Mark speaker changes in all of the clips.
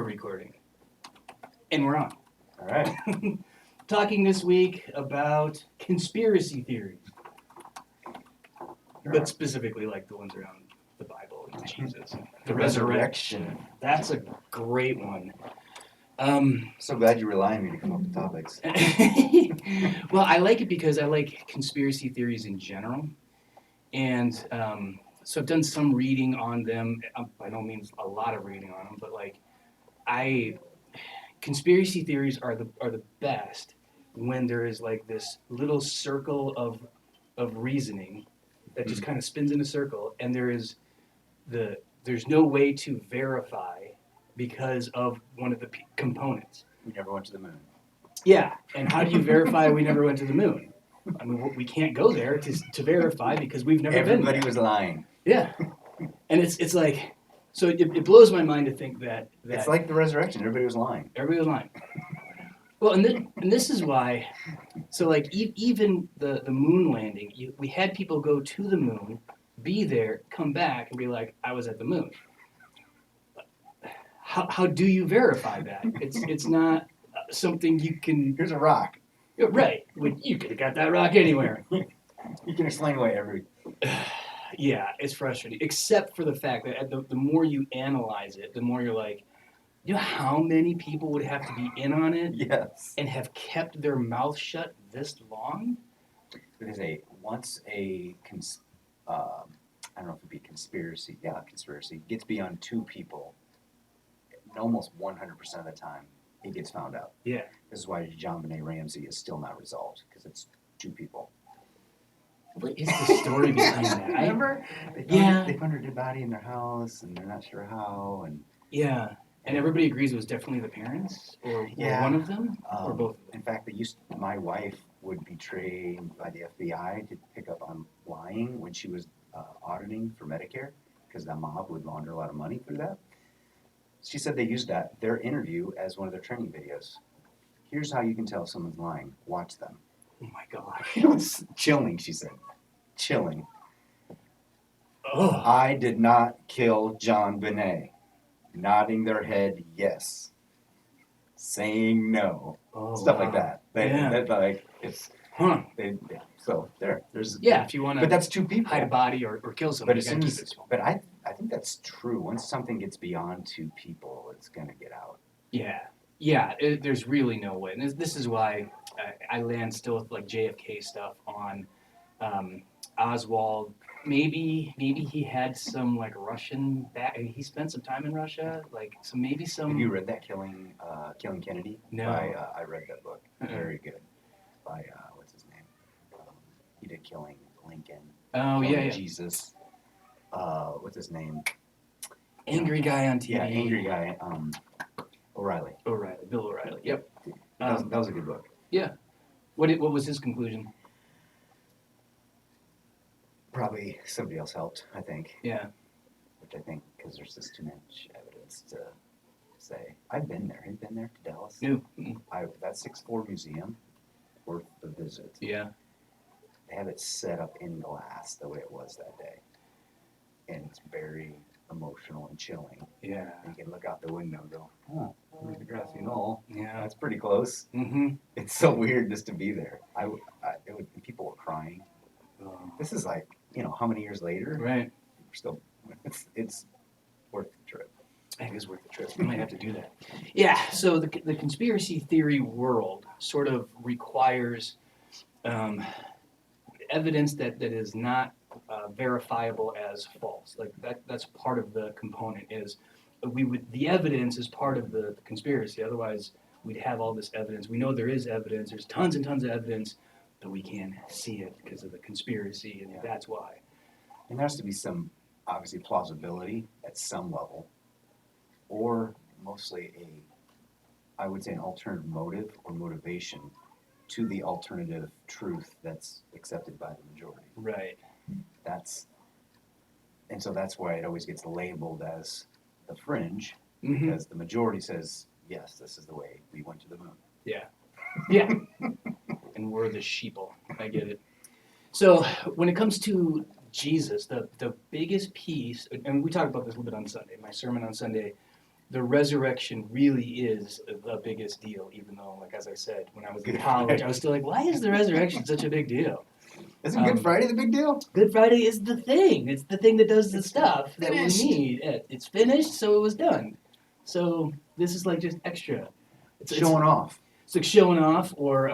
Speaker 1: we're recording. And we're on.
Speaker 2: All right.
Speaker 1: Talking this week about conspiracy theories. But specifically like the ones around the Bible and Jesus.
Speaker 2: The resurrection.
Speaker 1: That's a great one.
Speaker 2: So glad you rely on me to come up with topics.
Speaker 1: Well, I like it because I like conspiracy theories in general. And so I've done some reading on them. By no means a lot of reading on them, but like conspiracy theories are the best when there is like this little circle of reasoning that just kind of spins in a circle, and there's no way to verify because of one of the components.
Speaker 2: We never went to the moon.
Speaker 1: Yeah, and how do you verify we never went to the moon? I mean, we can't go there to verify because we've never been there.
Speaker 2: Everybody was lying.
Speaker 1: Yeah, and it's like, so it blows my mind to think that
Speaker 2: It's like the resurrection. Everybody was lying.
Speaker 1: everybody was lying. Well, and this is why, so like even the moon landing, we had people go to the moon, be there, come back, and be like, I was at the moon. How do you verify that? It's not something you can.
Speaker 2: Here's a rock.
Speaker 1: Right, you could have got that rock anywhere.
Speaker 2: You can explain away every.
Speaker 1: Yeah, it's frustrating. Except for the fact that the more you analyze it, the more you're like, you know how many people would have to be in on it
Speaker 2: Yes.
Speaker 1: and have kept their mouth shut this long?
Speaker 2: Because I don't know if it'd be conspiracy. Yeah, conspiracy gets beyond two people. Almost 100% of the time, it gets found out.
Speaker 1: Yeah.
Speaker 2: This is why JonBenet Ramsey is still not resolved, because it's two people.
Speaker 1: What is the story behind that?
Speaker 2: Remember? They found her dead body in their house, and they're not sure how. And
Speaker 1: Yeah. And everybody agrees it was definitely the parents, or one of them, or both of them.
Speaker 2: In fact, my wife would be trained by the FBI to pick up on lying when she was auditing for Medicare, because the mob would launder a lot of money through that. She said they used their interview as one of their training videos. Here's how you can tell someone's lying. Watch them.
Speaker 1: Oh my gosh.
Speaker 2: It was chilling, she said. Chilling.
Speaker 1: Oh.
Speaker 2: I did not kill JonBenet. Nodding their head yes. Saying no.
Speaker 1: Oh,
Speaker 2: Stuff
Speaker 1: wow.
Speaker 2: like that. So there's
Speaker 1: Yeah, if you want
Speaker 2: but
Speaker 1: to
Speaker 2: that's two people.
Speaker 1: hide a body or kill someone,
Speaker 2: But
Speaker 1: you gotta keep it small.
Speaker 2: I think that's true. Once something gets beyond two people, it's gonna get out.
Speaker 1: Yeah. There's really no way. And this is why I land still with like JFK stuff on Oswald. Maybe he had some like Russian back. He spent some time in Russia, like some.
Speaker 2: Have you read that Killing Kennedy?
Speaker 1: No.
Speaker 2: I read that book.
Speaker 1: Uh-uh.
Speaker 2: Very good. By what's his name? He did Killing Lincoln.
Speaker 1: Oh
Speaker 2: Killing
Speaker 1: yeah.
Speaker 2: Jesus. What's his name?
Speaker 1: Angry guy on TV.
Speaker 2: Yeah, angry guy. O'Reilly.
Speaker 1: Bill O'Reilly. Yep.
Speaker 2: That was a good book.
Speaker 1: Yeah. What was his conclusion?
Speaker 2: Probably somebody else helped, I think.
Speaker 1: Yeah.
Speaker 2: Which I think, because there's just too much evidence to say. I've been there. Have you been there to Dallas?
Speaker 1: No.
Speaker 2: That 6'4" museum, worth the visit.
Speaker 1: Yeah.
Speaker 2: They have it set up in glass the way it was that day. And it's very emotional and chilling.
Speaker 1: Yeah.
Speaker 2: And you can look out the window and go, oh, there's the grassy knoll.
Speaker 1: Yeah.
Speaker 2: That's pretty close.
Speaker 1: Mm-hmm.
Speaker 2: It's so weird just to be there. People were crying.
Speaker 1: Oh.
Speaker 2: This is like, how many years later?
Speaker 1: Right.
Speaker 2: We're still, it's worth the trip.
Speaker 1: It is worth the trip. We might have to do that. Yeah. So the conspiracy theory world sort of requires evidence that is not verifiable as false. Like that's part of the component. Is the evidence is part of the conspiracy. Otherwise, we'd have all this evidence. We know there is evidence. There's tons and tons of evidence, but we can't see it because of the conspiracy, and that's why.
Speaker 2: And there has to be some, obviously, plausibility at some level, or mostly I would say an alternative motive or motivation to the alternative truth that's accepted by the majority.
Speaker 1: Right.
Speaker 2: So that's why it always gets labeled as the fringe,
Speaker 1: Mm-hmm.
Speaker 2: because the majority says, yes, this is the way we went to the moon.
Speaker 1: Yeah. Yeah. And we're the sheeple. I get it. So when it comes to Jesus, the biggest piece, and we talked about this a little bit on Sunday, my sermon on Sunday, the resurrection really is the biggest deal, even though, like as I said, when I was in
Speaker 2: Good
Speaker 1: college,
Speaker 2: Friday.
Speaker 1: I was still like, why is the resurrection such a big deal?
Speaker 2: Isn't Good
Speaker 1: Um,
Speaker 2: Friday the big deal?
Speaker 1: Good Friday is the thing. It's the thing that does the
Speaker 2: It's
Speaker 1: stuff that we
Speaker 2: finished.
Speaker 1: need. It's finished, so it was done. So this is like just extra.
Speaker 2: Showing off.
Speaker 1: It's like showing off, or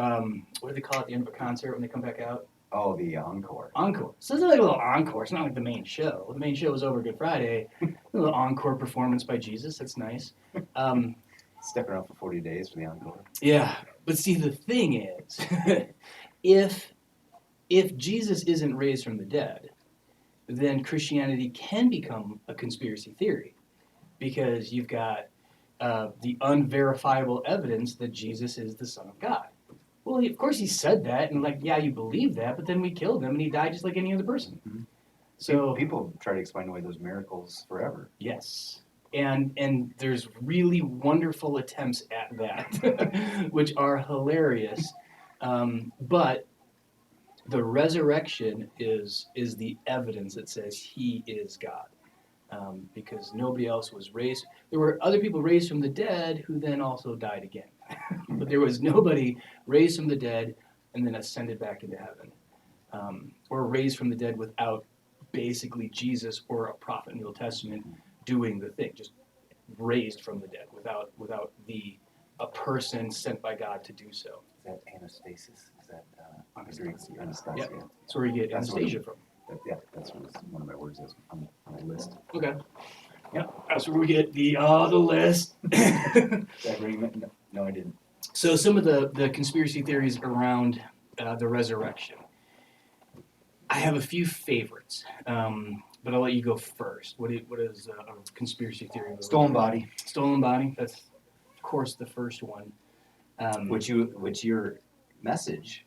Speaker 1: what do they call it at the end of a concert when they come back out?
Speaker 2: Oh, the encore.
Speaker 1: Encore. So it's like a little encore. It's not like the main show. The main show was over Good Friday. A little encore performance by Jesus. That's nice.
Speaker 2: Stuck around for 40 days for the encore.
Speaker 1: Yeah, but see, the thing is, if Jesus isn't raised from the dead, then Christianity can become a conspiracy theory, because you've got the unverifiable evidence that Jesus is the Son of God. Well, of course he said that, and like, yeah, you believe that, but then we killed him, and he died just like any other person.
Speaker 2: Mhm.
Speaker 1: So
Speaker 2: People try to explain away those miracles forever.
Speaker 1: yes, and there's really wonderful attempts at that, which are hilarious, but the resurrection is the evidence that says he is God. Because nobody else was raised. There were other people raised from the dead who then also died again. But there was nobody raised from the dead and then ascended back into heaven, or raised from the dead without basically Jesus or a prophet in the Old Testament doing the thing, just raised from the dead without a person sent by God to do so.
Speaker 2: Is that anastasis? Is that
Speaker 1: Anastasia.
Speaker 2: Anastasia.
Speaker 1: Yep. That's where you get
Speaker 2: That's what
Speaker 1: Anastasia from.
Speaker 2: Yeah, that's one of my words is on my list.
Speaker 1: Okay. Yeah, that's where we get the list.
Speaker 2: Did I bring it? No, I didn't.
Speaker 1: So some of the conspiracy theories around the resurrection. I have a few favorites, but I'll let you go first. What is a conspiracy theory? Of the
Speaker 2: Stolen
Speaker 1: resurrection?
Speaker 2: body.
Speaker 1: Stolen body. That's of course the first one.
Speaker 2: Which your message,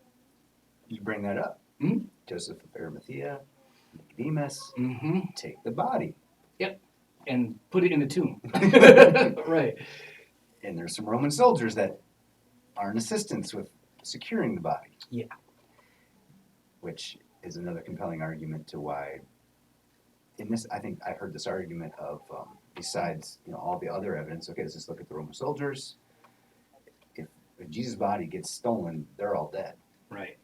Speaker 2: you bring that up.
Speaker 1: Mhm.
Speaker 2: Joseph of Arimathea, Nicodemus,
Speaker 1: Mm-hmm.
Speaker 2: take the body.
Speaker 1: And put it in the tomb. Right.
Speaker 2: And there's some Roman soldiers that are in assistance with securing the body.
Speaker 1: Yeah.
Speaker 2: Which is another compelling argument to why. In this, I think I heard this argument of besides all the other evidence. Okay, let's just look at the Roman soldiers. If Jesus' body gets stolen, they're all dead.
Speaker 1: Right.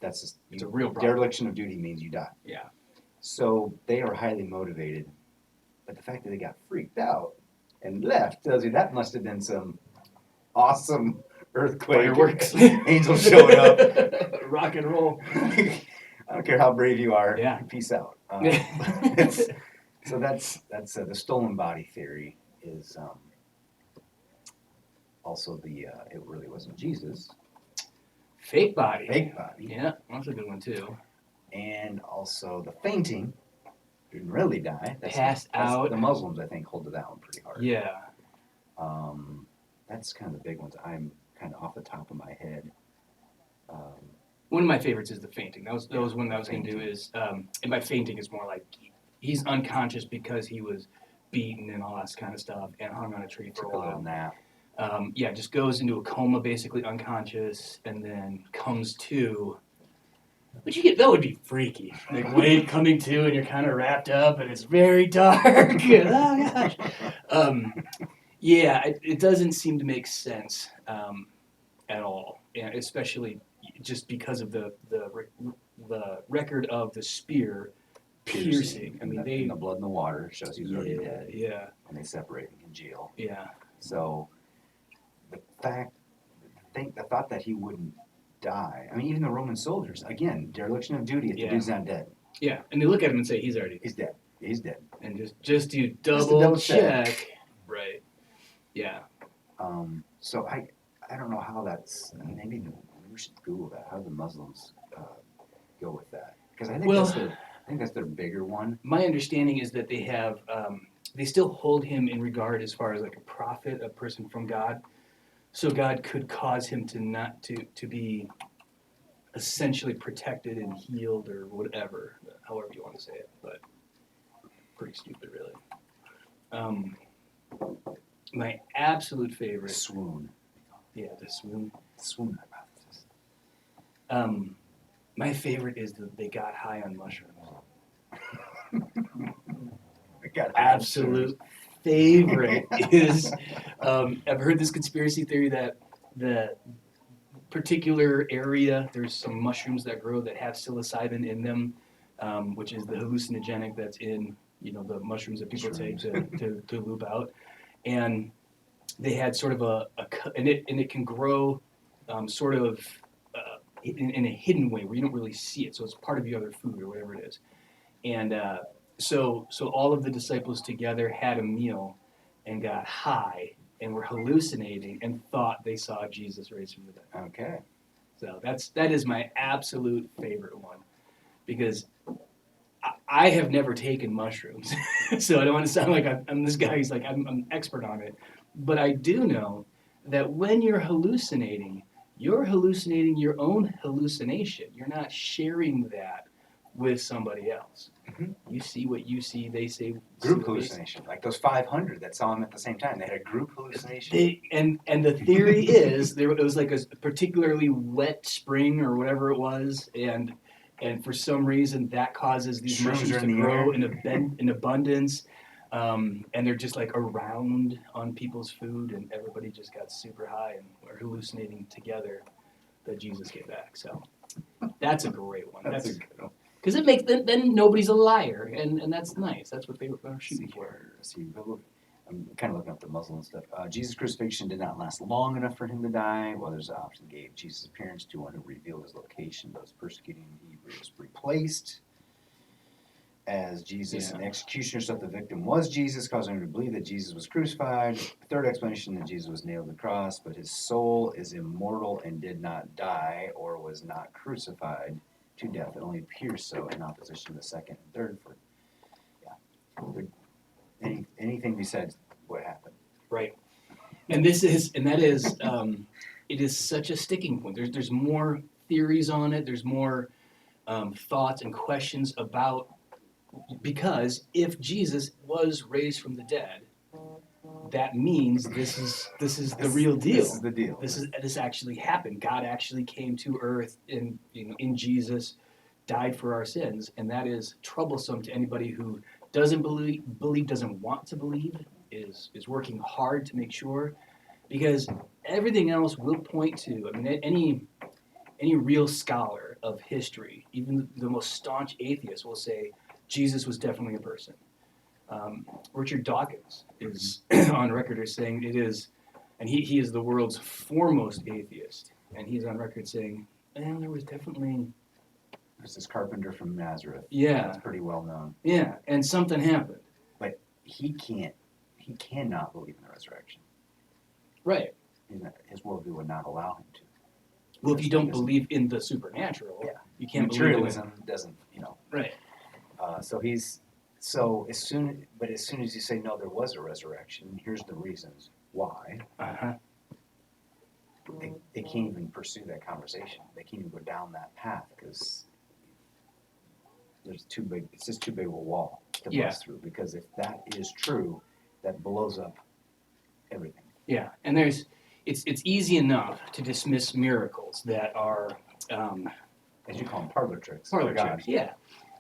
Speaker 2: That's just
Speaker 1: It's a real problem.
Speaker 2: dereliction of duty means you die.
Speaker 1: Yeah.
Speaker 2: So they are highly motivated. But the fact that they got freaked out and left tells you that must have been some awesome earthquake.
Speaker 1: Fireworks.
Speaker 2: Angels showing up.
Speaker 1: Rock and roll.
Speaker 2: I don't care how brave you are.
Speaker 1: Yeah.
Speaker 2: Peace out. So that's the stolen body theory is also the it really wasn't Jesus.
Speaker 1: Fake body.
Speaker 2: Fake body.
Speaker 1: Yeah, that's a good one too.
Speaker 2: And also the fainting. Didn't really die.
Speaker 1: Passed out.
Speaker 2: The Muslims, I think, hold to that one pretty hard.
Speaker 1: Yeah.
Speaker 2: That's kind of the big ones. I'm kind of off the top of my head.
Speaker 1: One of my favorites is the fainting. That was one that I was going to do
Speaker 2: Fainting.
Speaker 1: is, and by fainting it's more like he's unconscious because he was beaten and all that kind of stuff and hung on a tree for
Speaker 2: Took
Speaker 1: a
Speaker 2: a little
Speaker 1: while.
Speaker 2: nap.
Speaker 1: Yeah, just goes into a coma, basically unconscious, and then comes to. But that would be freaky. Like coming to, and you're kind of wrapped up, and it's very dark. Oh gosh. Yeah, it doesn't seem to make sense at all, and especially just because of the record of the spear piercing. I mean,
Speaker 2: and the blood in the water shows he's already dead.
Speaker 1: Yeah,
Speaker 2: And they separate him in jail.
Speaker 1: yeah.
Speaker 2: So the thought that he wouldn't die. I mean, even the Roman soldiers, again, dereliction of duty if
Speaker 1: Yeah.
Speaker 2: the dude's not dead.
Speaker 1: Yeah, and they look at him and say he's already,
Speaker 2: He's dead. He's dead.
Speaker 1: and just do
Speaker 2: to
Speaker 1: double
Speaker 2: double
Speaker 1: check.
Speaker 2: check.
Speaker 1: Right. Yeah.
Speaker 2: So I don't know how that's. Maybe we should Google that. How do the Muslims go with that? Because I think that's their bigger one.
Speaker 1: My understanding is that they have, they still hold him in regard as far as like a prophet, a person from God. So God could cause him to be essentially protected and healed or whatever, however you want to say it, but pretty stupid really. My absolute favorite,
Speaker 2: Swoon.
Speaker 1: yeah, the swoon.
Speaker 2: Swoon.
Speaker 1: My favorite is that they got high on mushrooms.
Speaker 2: I got
Speaker 1: Absolute favorite is I've heard this conspiracy theory that the particular area, there's some mushrooms that grow that have psilocybin in them, which is the hallucinogenic that's in the mushrooms that people take to loop out, and they had sort of and it can grow sort of in a hidden way where you don't really see it, so it's part of your other food or whatever it is, and so all of the disciples together had a meal and got high and were hallucinating and thought they saw Jesus raised from the dead.
Speaker 2: Okay.
Speaker 1: So that is my absolute favorite one, because I have never taken mushrooms, so I don't want to sound like I'm this guy who's like I'm an expert on it, but I do know that when you're hallucinating your own hallucination. You're not sharing that with somebody else.
Speaker 2: Mhm.
Speaker 1: You see what you see, they say.
Speaker 2: Group
Speaker 1: see what they
Speaker 2: hallucination, like those 500 that saw him at the same time. They had a group hallucination.
Speaker 1: and the theory is it was like a particularly wet spring or whatever it was, and for some reason that causes these
Speaker 2: Shrooms
Speaker 1: mushrooms
Speaker 2: are
Speaker 1: to
Speaker 2: in the
Speaker 1: grow
Speaker 2: air.
Speaker 1: in abundance, and they're just like around on people's food, and everybody just got super high and were hallucinating together that Jesus came back. So that's a great one.
Speaker 2: That's a good one.
Speaker 1: Because it makes then nobody's a liar, and that's nice. That's what they are shooting for.
Speaker 2: I'm kind of looking up the Muslim stuff. Jesus' crucifixion did not last long enough for him to die. Well, there's an option gave Jesus' appearance to one who revealed his location. Those persecuting Hebrews replaced as Jesus and executioners thought the victim was Jesus, causing them to believe that Jesus was crucified. Third explanation that Jesus was nailed to the cross, but his soul is immortal and did not die or was not crucified to death. It only appears so in opposition to the second and third. Anything besides what happened.
Speaker 1: Right. And that is it is such a sticking point. There's more theories on it. There's more thoughts and questions about, because if Jesus was raised from the dead, that means this is the real deal.
Speaker 2: This is the deal.
Speaker 1: This actually happened. God actually came to earth in Jesus, died for our sins, and that is troublesome to anybody who doesn't believe, doesn't want to believe, is working hard to make sure, because everything else will point to. I mean, any real scholar of history, even the most staunch atheist, will say Jesus was definitely a person. Richard Dawkins is on record as saying it is, and he is the world's foremost atheist, and he's on record saying, there was definitely.
Speaker 2: There's this carpenter from Nazareth.
Speaker 1: Yeah.
Speaker 2: That's pretty well known.
Speaker 1: Yeah, and something happened.
Speaker 2: But he cannot believe in the resurrection.
Speaker 1: Right.
Speaker 2: His worldview would not allow him to.
Speaker 1: Well, if you don't believe in the supernatural, you can't
Speaker 2: Materialism
Speaker 1: believe
Speaker 2: doesn't,
Speaker 1: Right.
Speaker 2: So as soon as you say no, there was a resurrection, here's the reasons why.
Speaker 1: Uh-huh.
Speaker 2: They can't even pursue that conversation. They can't even go down that path because it's just too big of a wall to bust through. Because if that is true, that blows up everything.
Speaker 1: Yeah, and it's easy enough to dismiss miracles that are
Speaker 2: as you call them, parlor tricks.
Speaker 1: Parlor tricks, yeah.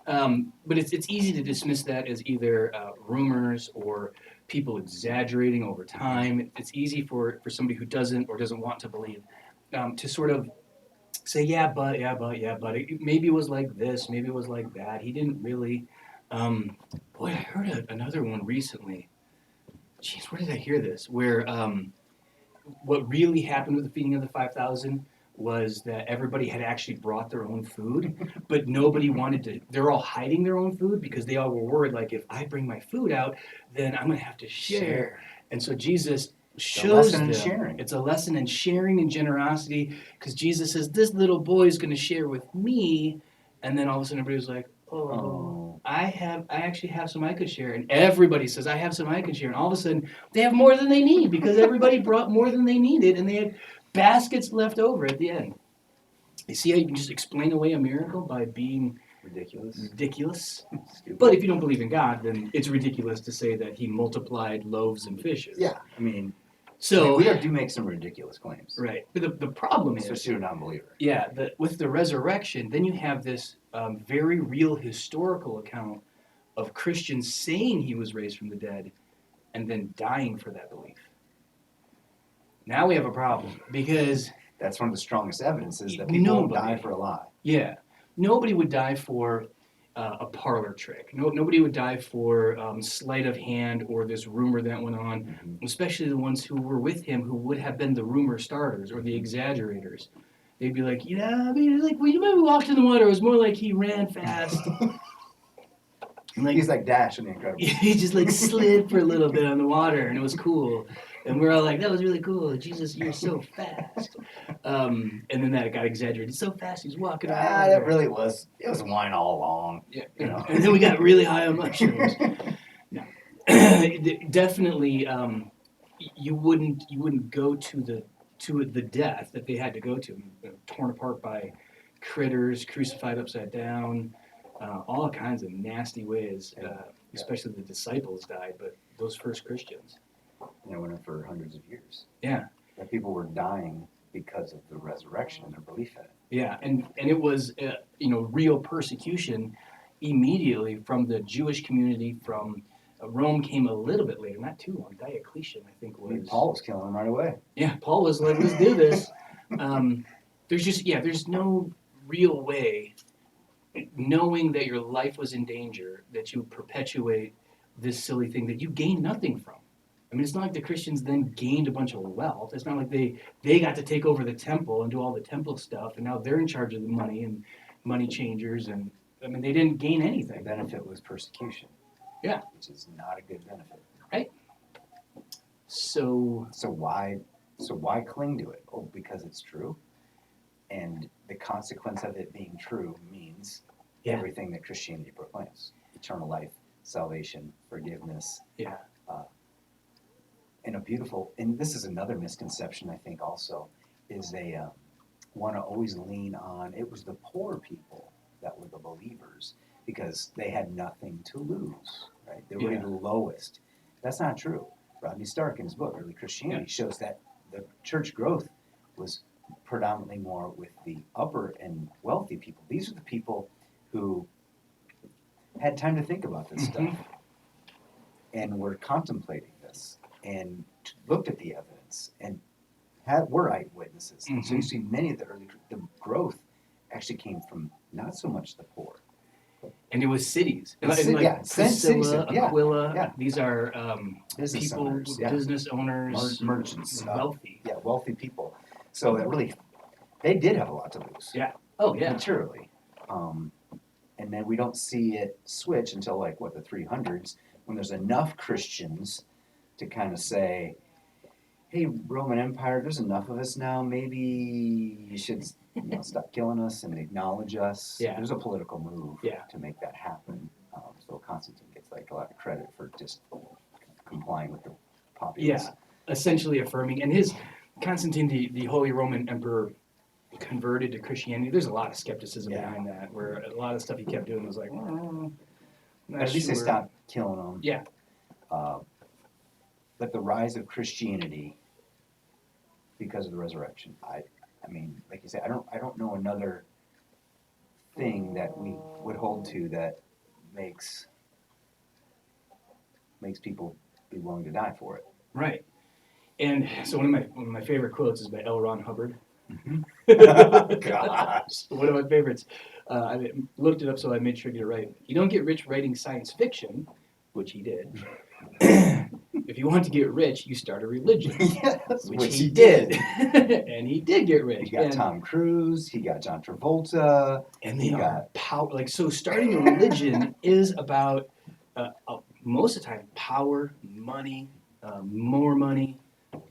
Speaker 1: But it's easy to dismiss that as either rumors or people exaggerating over time. It's easy for somebody who doesn't want to believe to sort of say, yeah, but maybe it was like this, maybe it was like that. He didn't really. Boy, I heard another one recently. Jeez, where did I hear this? Where what really happened with the feeding of the 5,000 was that everybody had actually brought their own food, but nobody wanted to. They're all hiding their own food because they all were worried, like, if I bring my food out, then I'm going to have to share. And so Jesus shows them. It's a lesson in sharing and generosity, because Jesus says, this little boy is going to share with me. And then all of a sudden everybody was like, oh, I actually have some I could share. And everybody says, I have some I could share. And all of a sudden they have more than they need because everybody brought more than they needed, and they had baskets left over at the end. You see how you can just explain away a miracle by being ridiculous? But if you don't believe in God, then it's ridiculous to say that he multiplied loaves and fishes.
Speaker 2: Yeah, we do make some ridiculous claims.
Speaker 1: Right. But the problem is,
Speaker 2: especially to a non-believer.
Speaker 1: Yeah, with the resurrection, then you have this very real historical account of Christians saying he was raised from the dead, and then dying for that belief. Now we have a problem because
Speaker 2: That's one of the strongest evidences that people won't die
Speaker 1: Nobody.
Speaker 2: for a lie.
Speaker 1: yeah, nobody would die for a parlor trick. Nobody would die for sleight of hand or this rumor that went on, especially the ones who were with him who would have been the rumor starters or the exaggerators. They'd be like, yeah, I mean, like, well, you remember we walked in the water. It was more like he ran fast. And, like,
Speaker 2: He's like Dash in The Incredibles.
Speaker 1: he just like slid for a little bit on the water, and it was cool. And we're all like, that was really cool. Jesus, you're so fast. And then that got exaggerated. So fast, he's walking on water.
Speaker 2: That really was. It was wine all along.
Speaker 1: Yeah,
Speaker 2: You know.
Speaker 1: and then we got really high on mushrooms. No, definitely, you wouldn't go to the death that they had to go to, torn apart by critters, crucified upside down, all kinds of nasty ways. Especially the disciples died, but those first Christians.
Speaker 2: Went on for hundreds of years.
Speaker 1: Yeah.
Speaker 2: That people were dying because of the resurrection and their belief in it.
Speaker 1: Yeah, and it was real persecution immediately from the Jewish community. From Rome came a little bit later, not too long. Diocletian, I think, was.
Speaker 2: I mean, Paul was killing them right away.
Speaker 1: Yeah, Paul was like, let's do this. There's no real way, knowing that your life was in danger, that you would perpetuate this silly thing that you gained nothing from. I mean, it's not like the Christians then gained a bunch of wealth. It's not like they got to take over the temple and do all the temple stuff, and now they're in charge of the money and money changers. And I mean, they didn't gain
Speaker 2: The
Speaker 1: anything.
Speaker 2: benefit was persecution.
Speaker 1: Yeah.
Speaker 2: Which is not a good benefit.
Speaker 1: Right. So
Speaker 2: why cling to it? Oh, because it's true. And the consequence of it being true means everything that Christianity proclaims. Eternal life, salvation, forgiveness.
Speaker 1: Yeah.
Speaker 2: And this is another misconception, I think, also, is they want to always lean on, it was the poor people that were the believers because they had nothing to lose, right? They were the lowest. That's not true. Rodney Stark, in his book, Early Christianity, shows that the church growth was predominantly more with the upper and wealthy people. These are the people who had time to think about this stuff and were contemplating this and looked at the evidence and were eyewitnesses.
Speaker 1: Mm-hmm.
Speaker 2: So you see many of the growth actually came from not so much the poor.
Speaker 1: And it was cities.
Speaker 2: Priscilla,
Speaker 1: Aquila. These are
Speaker 2: business
Speaker 1: people,
Speaker 2: owners,
Speaker 1: business owners,
Speaker 2: merchants,
Speaker 1: wealthy.
Speaker 2: Wealthy people. So that really, they did have a lot to lose.
Speaker 1: Yeah. Oh, yeah.
Speaker 2: Materially. And then we don't see it switch until the 300s, when there's enough Christians to kind of say, hey, Roman Empire, there's enough of us now. Maybe you should stop killing us and acknowledge us.
Speaker 1: Yeah.
Speaker 2: There's a political move
Speaker 1: Yeah.
Speaker 2: to make that happen. So Constantine gets a lot of credit for just complying with the populace.
Speaker 1: Yeah, essentially affirming. And Constantine, the Holy Roman Emperor, converted to Christianity. There's a lot of skepticism behind that, where a lot of stuff he kept doing was like,
Speaker 2: But at least they stopped killing them.
Speaker 1: Yeah.
Speaker 2: But the rise of Christianity, because of the resurrection, I mean, like you said, I don't know another thing that we would hold to that makes people be willing to die for it.
Speaker 1: Right. And so one of my favorite quotes is by L. Ron Hubbard.
Speaker 2: Gosh.
Speaker 1: One of my favorites. I looked it up, so I made sure to get it right. You don't get rich writing science fiction, which he did. If you want to get rich, you start a religion.
Speaker 2: Yes,
Speaker 1: which he did. And he did get rich.
Speaker 2: He got Tom Cruise, he got John Travolta.
Speaker 1: And they got power. So starting a religion is about, most of the time, power, money, more money,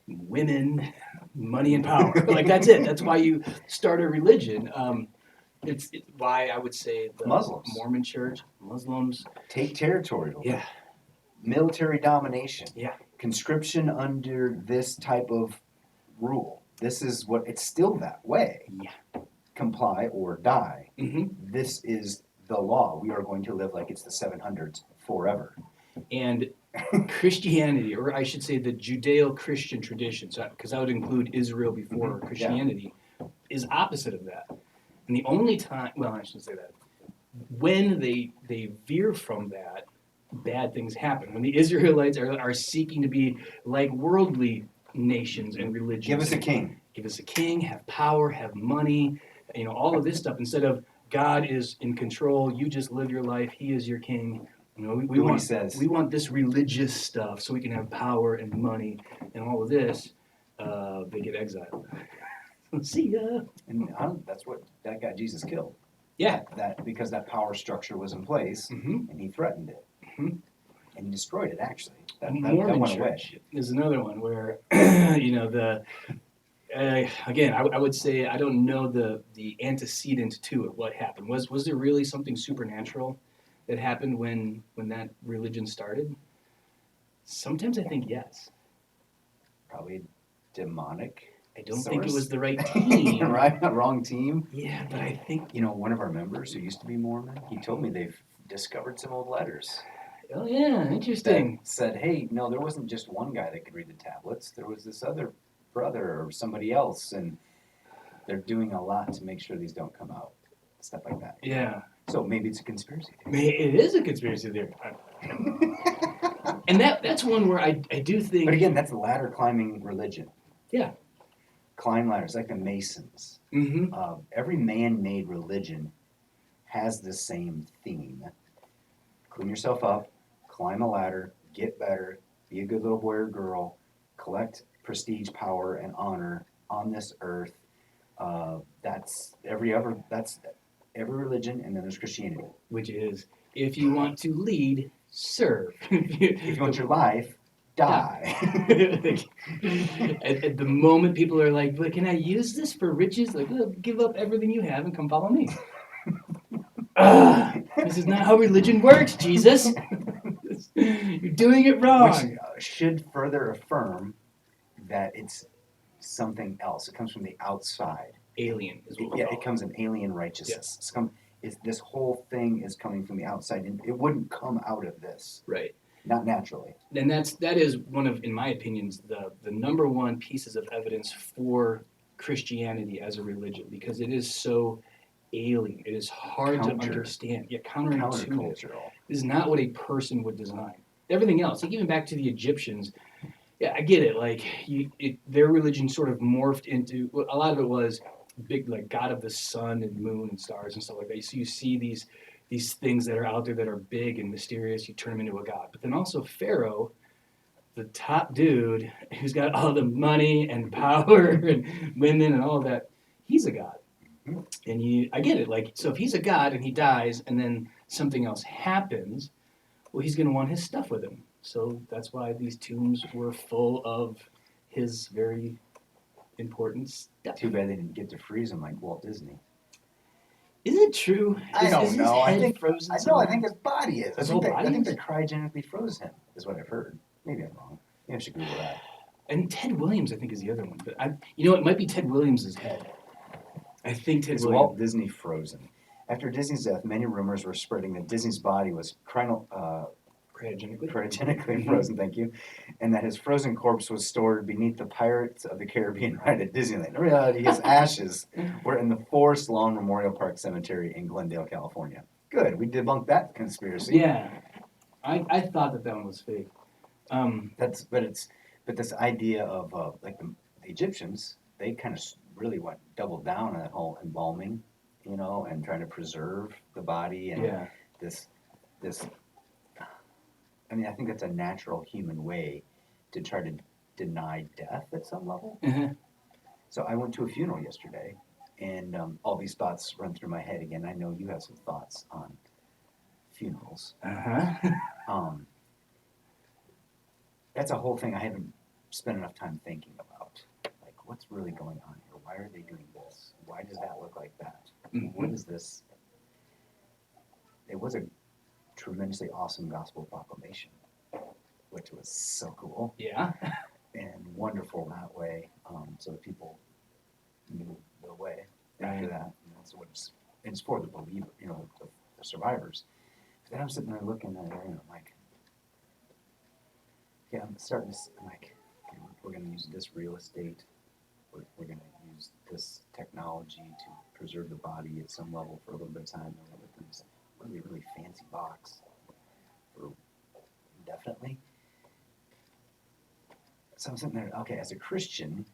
Speaker 1: women, money and power. That's it. That's why you start a religion. It's why I would say the
Speaker 2: Muslims.
Speaker 1: Mormon Church, Muslims.
Speaker 2: Take territory over.
Speaker 1: Yeah.
Speaker 2: Military domination.
Speaker 1: Yeah.
Speaker 2: Conscription under this type of rule. This is what, it's still that way.
Speaker 1: Yeah.
Speaker 2: Comply or die.
Speaker 1: Mm-hmm.
Speaker 2: This is the law. We are going to live like it's the 700s forever.
Speaker 1: And Christianity, or I should say the Judeo-Christian tradition, because that would include Israel before Christianity, is opposite of that. And the only time, well, I shouldn't say that. When they veer from that, bad things happen. When the Israelites are seeking to be like worldly nations and religions.
Speaker 2: Give us a king.
Speaker 1: Give us a king, have power, have money, all of this stuff, instead of God is in control, you just live your life, he is your king. We
Speaker 2: Do what he
Speaker 1: want
Speaker 2: says.
Speaker 1: we want this religious stuff so we can have power and money and all of this. They get exiled. See ya.
Speaker 2: And that's what that got Jesus killed.
Speaker 1: Yeah.
Speaker 2: That because that power structure was in place,
Speaker 1: Mm-hmm.
Speaker 2: and he threatened it,
Speaker 1: Mhm.
Speaker 2: and he destroyed it. Actually, that
Speaker 1: Mormon
Speaker 2: went away.
Speaker 1: Church is another one where the again, I would say I don't know the antecedent to it. What happened was there really something supernatural that happened when that religion started? Sometimes I think yes.
Speaker 2: Probably demonic.
Speaker 1: I don't think it
Speaker 2: source.
Speaker 1: was the right team.
Speaker 2: Right, wrong team.
Speaker 1: Yeah, but I think
Speaker 2: One of our members who used to be Mormon, he told me they've discovered some old letters
Speaker 1: oh yeah,
Speaker 2: that
Speaker 1: interesting.
Speaker 2: said, "Hey, no, there wasn't just one guy that could read the tablets. There was this other brother or somebody else, and they're doing a lot to make sure these don't come out, stuff like that."
Speaker 1: Yeah,
Speaker 2: So maybe it's a conspiracy theory.
Speaker 1: it is a conspiracy theory, and that's one where I do think.
Speaker 2: But again, that's a ladder climbing religion.
Speaker 1: Yeah.
Speaker 2: Climb ladders, like the Masons.
Speaker 1: Mm-hmm.
Speaker 2: Every man-made religion has the same theme. Clean yourself up, climb a ladder, get better, be a good little boy or girl, collect prestige, power, and honor on this earth. That's every religion, and then there's Christianity.
Speaker 1: Which is, if you want to lead, serve.
Speaker 2: If you want your life, die.
Speaker 1: At the moment people are like, but can I use this for riches? Like, well, give up everything you have and come follow me. This is not how religion works, Jesus. You're doing it wrong.
Speaker 2: Which should further affirm that it's something else. It comes from the outside.
Speaker 1: Alien is what we
Speaker 2: Yeah,
Speaker 1: call
Speaker 2: it comes in alien righteousness. This whole thing is coming from the outside, and it wouldn't come out of this.
Speaker 1: Right.
Speaker 2: Not naturally.
Speaker 1: And that is one of, in my opinions, the number one pieces of evidence for Christianity as a religion, because it is so alien. It is hard to understand. Yeah, counterintuitive.
Speaker 2: Countercultural.
Speaker 1: This is not what a person would design. Everything else, like even back to the Egyptians, yeah, I get it. Like their religion sort of morphed into, a lot of it was big, like god of the sun and moon and stars and stuff like that. So you see these things that are out there that are big and mysterious. You turn them into a god. But then also Pharaoh, the top dude who's got all the money and power and women and all of that, he's a god. And I get it. Like, so if he's a god and he dies and then something else happens, well, he's going to want his stuff with him. So that's why these tombs were full of his very important stuff.
Speaker 2: Too bad they didn't get to freeze him like Walt Disney.
Speaker 1: Is it true?
Speaker 2: I don't
Speaker 1: is
Speaker 2: know.
Speaker 1: His
Speaker 2: I
Speaker 1: head
Speaker 2: think
Speaker 1: frozen.
Speaker 2: I
Speaker 1: somewhere?
Speaker 2: think his body is.
Speaker 1: His whole body
Speaker 2: I think
Speaker 1: is?
Speaker 2: they cryogenically froze him. Is what I've heard. Maybe I'm wrong. Maybe I should Google that.
Speaker 1: And Ted Williams, I think, is the other one. But it might be Ted Williams' head. I think Ted
Speaker 2: Is
Speaker 1: Williams.
Speaker 2: Walt Disney frozen? After Disney's death, many rumors were spreading that Disney's body was cryogenically frozen, thank you, and that his frozen corpse was stored beneath the Pirates of the Caribbean ride at Disneyland. In reality, his ashes were in the Forest Lawn Memorial Park Cemetery in Glendale, California. Good, we debunked that conspiracy.
Speaker 1: Yeah, I thought that one was fake.
Speaker 2: But this idea of like the Egyptians, they kind of really doubled down on that whole embalming, and trying to preserve the body and
Speaker 1: Yeah.
Speaker 2: this. I mean, I think that's a natural human way to try to deny death at some level.
Speaker 1: Uh-huh.
Speaker 2: So I went to a funeral yesterday, and all these thoughts run through my head again. I know you have some thoughts on funerals.
Speaker 1: Uh-huh.
Speaker 2: That's a whole thing I haven't spent enough time thinking about. Like, what's really going on here? Why are they doing this? Why does that look like that?
Speaker 1: Mhm.
Speaker 2: What is this? It was a tremendously awesome gospel proclamation, which was so cool
Speaker 1: Yeah.
Speaker 2: and wonderful that way. So that people knew the way after
Speaker 1: Right.
Speaker 2: that. And that's what it's for the believer, the survivors. But then I'm sitting there looking at it, and I'm like, yeah, I'm starting to. I'm like, okay, we're going to use this real estate. We're going to use this technology to preserve the body at some level for a little bit of time. And we're going to put this really, really fancy box for indefinitely. So I'm sitting there, okay, as a Christian,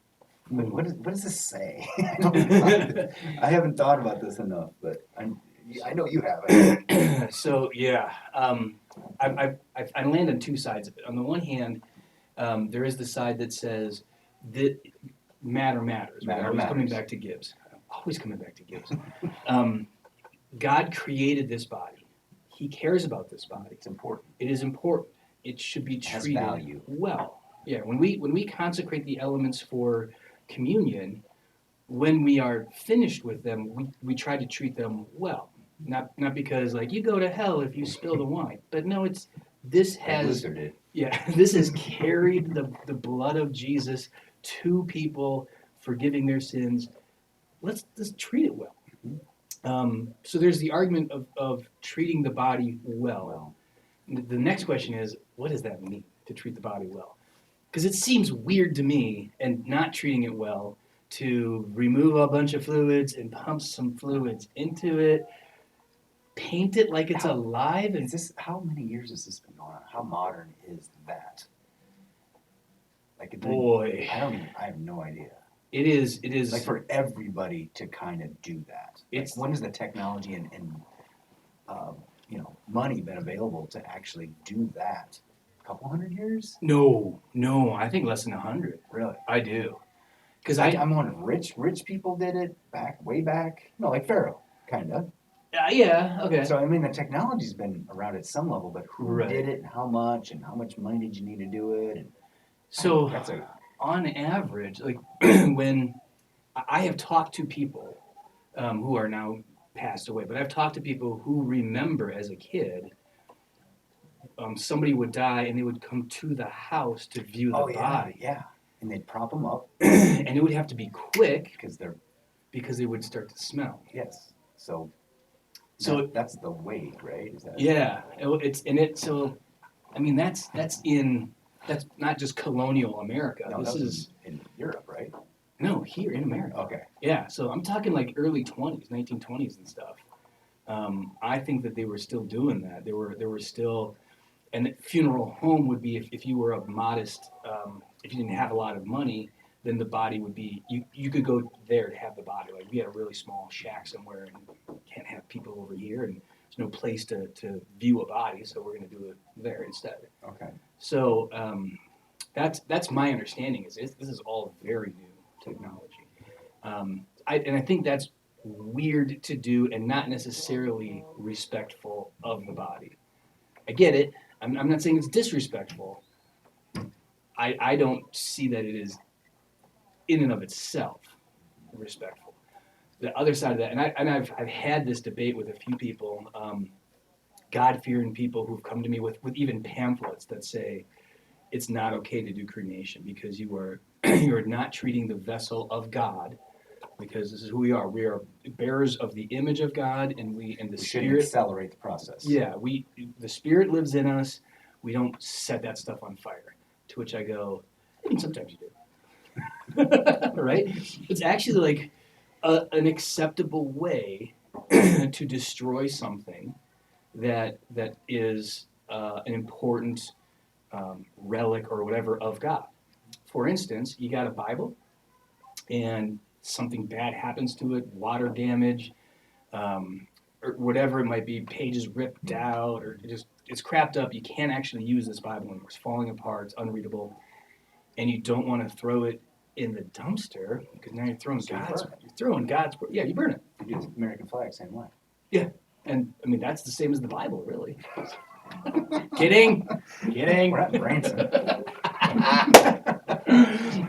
Speaker 2: what does this say? I haven't thought about this enough, but I know you have.
Speaker 1: So yeah, I land on two sides of it. On the one hand, there is the side that says that matter matters. Right?
Speaker 2: Matter
Speaker 1: Always coming
Speaker 2: matters.
Speaker 1: back to Gibbs. Always coming back to Gibbs. God created this body. He cares about this body.
Speaker 2: It's important.
Speaker 1: It is important. It should be
Speaker 2: It has
Speaker 1: treated
Speaker 2: value.
Speaker 1: well. Yeah, when we consecrate the elements for communion, when we are finished with them, we try to treat them well. Not because like you go to hell if you spill the wine, but no, this
Speaker 2: Like
Speaker 1: has
Speaker 2: Luther did.
Speaker 1: yeah this has carried the blood of Jesus to people, forgiving their sins. Let's treat it well. So there's the argument of treating the body well.
Speaker 2: Well,
Speaker 1: The next question is, what does that mean to treat the body well? Because it seems weird to me, and not treating it well, to remove a bunch of fluids and pump some fluids into it, paint it like it's alive, and
Speaker 2: how many years has this been going on? How modern is that? Like,
Speaker 1: boy,
Speaker 2: I have no idea.
Speaker 1: it is
Speaker 2: Like for everybody to kind of do that.
Speaker 1: It's-
Speaker 2: Like when has the technology and money been available to actually do that? A couple hundred years?
Speaker 1: no, I think less than 100.
Speaker 2: Really?
Speaker 1: I do, because
Speaker 2: I'm wondering, rich people did it way back. No, like Pharaoh, kind of.
Speaker 1: yeah, okay.
Speaker 2: So I mean, the technology's been around at some level, but who
Speaker 1: Right.
Speaker 2: did it, and how much money did you need to do it? And
Speaker 1: So
Speaker 2: that's
Speaker 1: on average, like when I have talked to people who are now passed away, but I've talked to people who remember as a kid, somebody would die and they would come to the house to view the body,
Speaker 2: yeah, and they'd prop them up
Speaker 1: and it would have to be quick
Speaker 2: because
Speaker 1: they would start to smell.
Speaker 2: yes. So that's the weight, right? Is that
Speaker 1: Yeah, so I mean that's not just colonial America.
Speaker 2: No,
Speaker 1: This
Speaker 2: that was
Speaker 1: is
Speaker 2: in Europe, right?
Speaker 1: no here in America.
Speaker 2: Okay.
Speaker 1: Yeah, so I'm talking like early 20s, 1920s and stuff. I think that they were still doing that. There were still, and the funeral home would be if you were of modest, if you didn't have a lot of money, then the body would be, you could go there to have the body. Like we had a really small shack somewhere and can't have people over here and there's no place to view a body, so we're going to do it there instead.
Speaker 2: Okay.
Speaker 1: So that's my understanding is this is all very new technology. I think that's weird to do and not necessarily respectful of the body. I get it. I'm not saying it's disrespectful. I don't see that it is in and of itself respectful. The other side of that, and I've had this debate with a few people, God-fearing people who've come to me with even pamphlets that say it's not okay to do cremation because you are not treating the vessel of God, because this is who we are. We are bearers of the image of God, and the
Speaker 2: We shouldn't
Speaker 1: Spirit.
Speaker 2: accelerate the process.
Speaker 1: Yeah, the Spirit lives in us. We don't set that stuff on fire. To which I go, I mean, sometimes you do. Right? It's actually like an acceptable way to destroy something that is an important relic or whatever of God. For instance, you got a Bible, and something bad happens to it, water damage, or whatever it might be, pages ripped out, or it's crapped up. You can't actually use this Bible anymore. It's falling apart. It's unreadable, and you don't want to throw it in the dumpster because now you're throwing
Speaker 2: So you
Speaker 1: God's.
Speaker 2: burn it.
Speaker 1: You're throwing God's. Yeah, you burn it.
Speaker 2: You do the American flag, same way.
Speaker 1: And I mean that's the same as the Bible, really. Kidding.
Speaker 2: We're not Branson.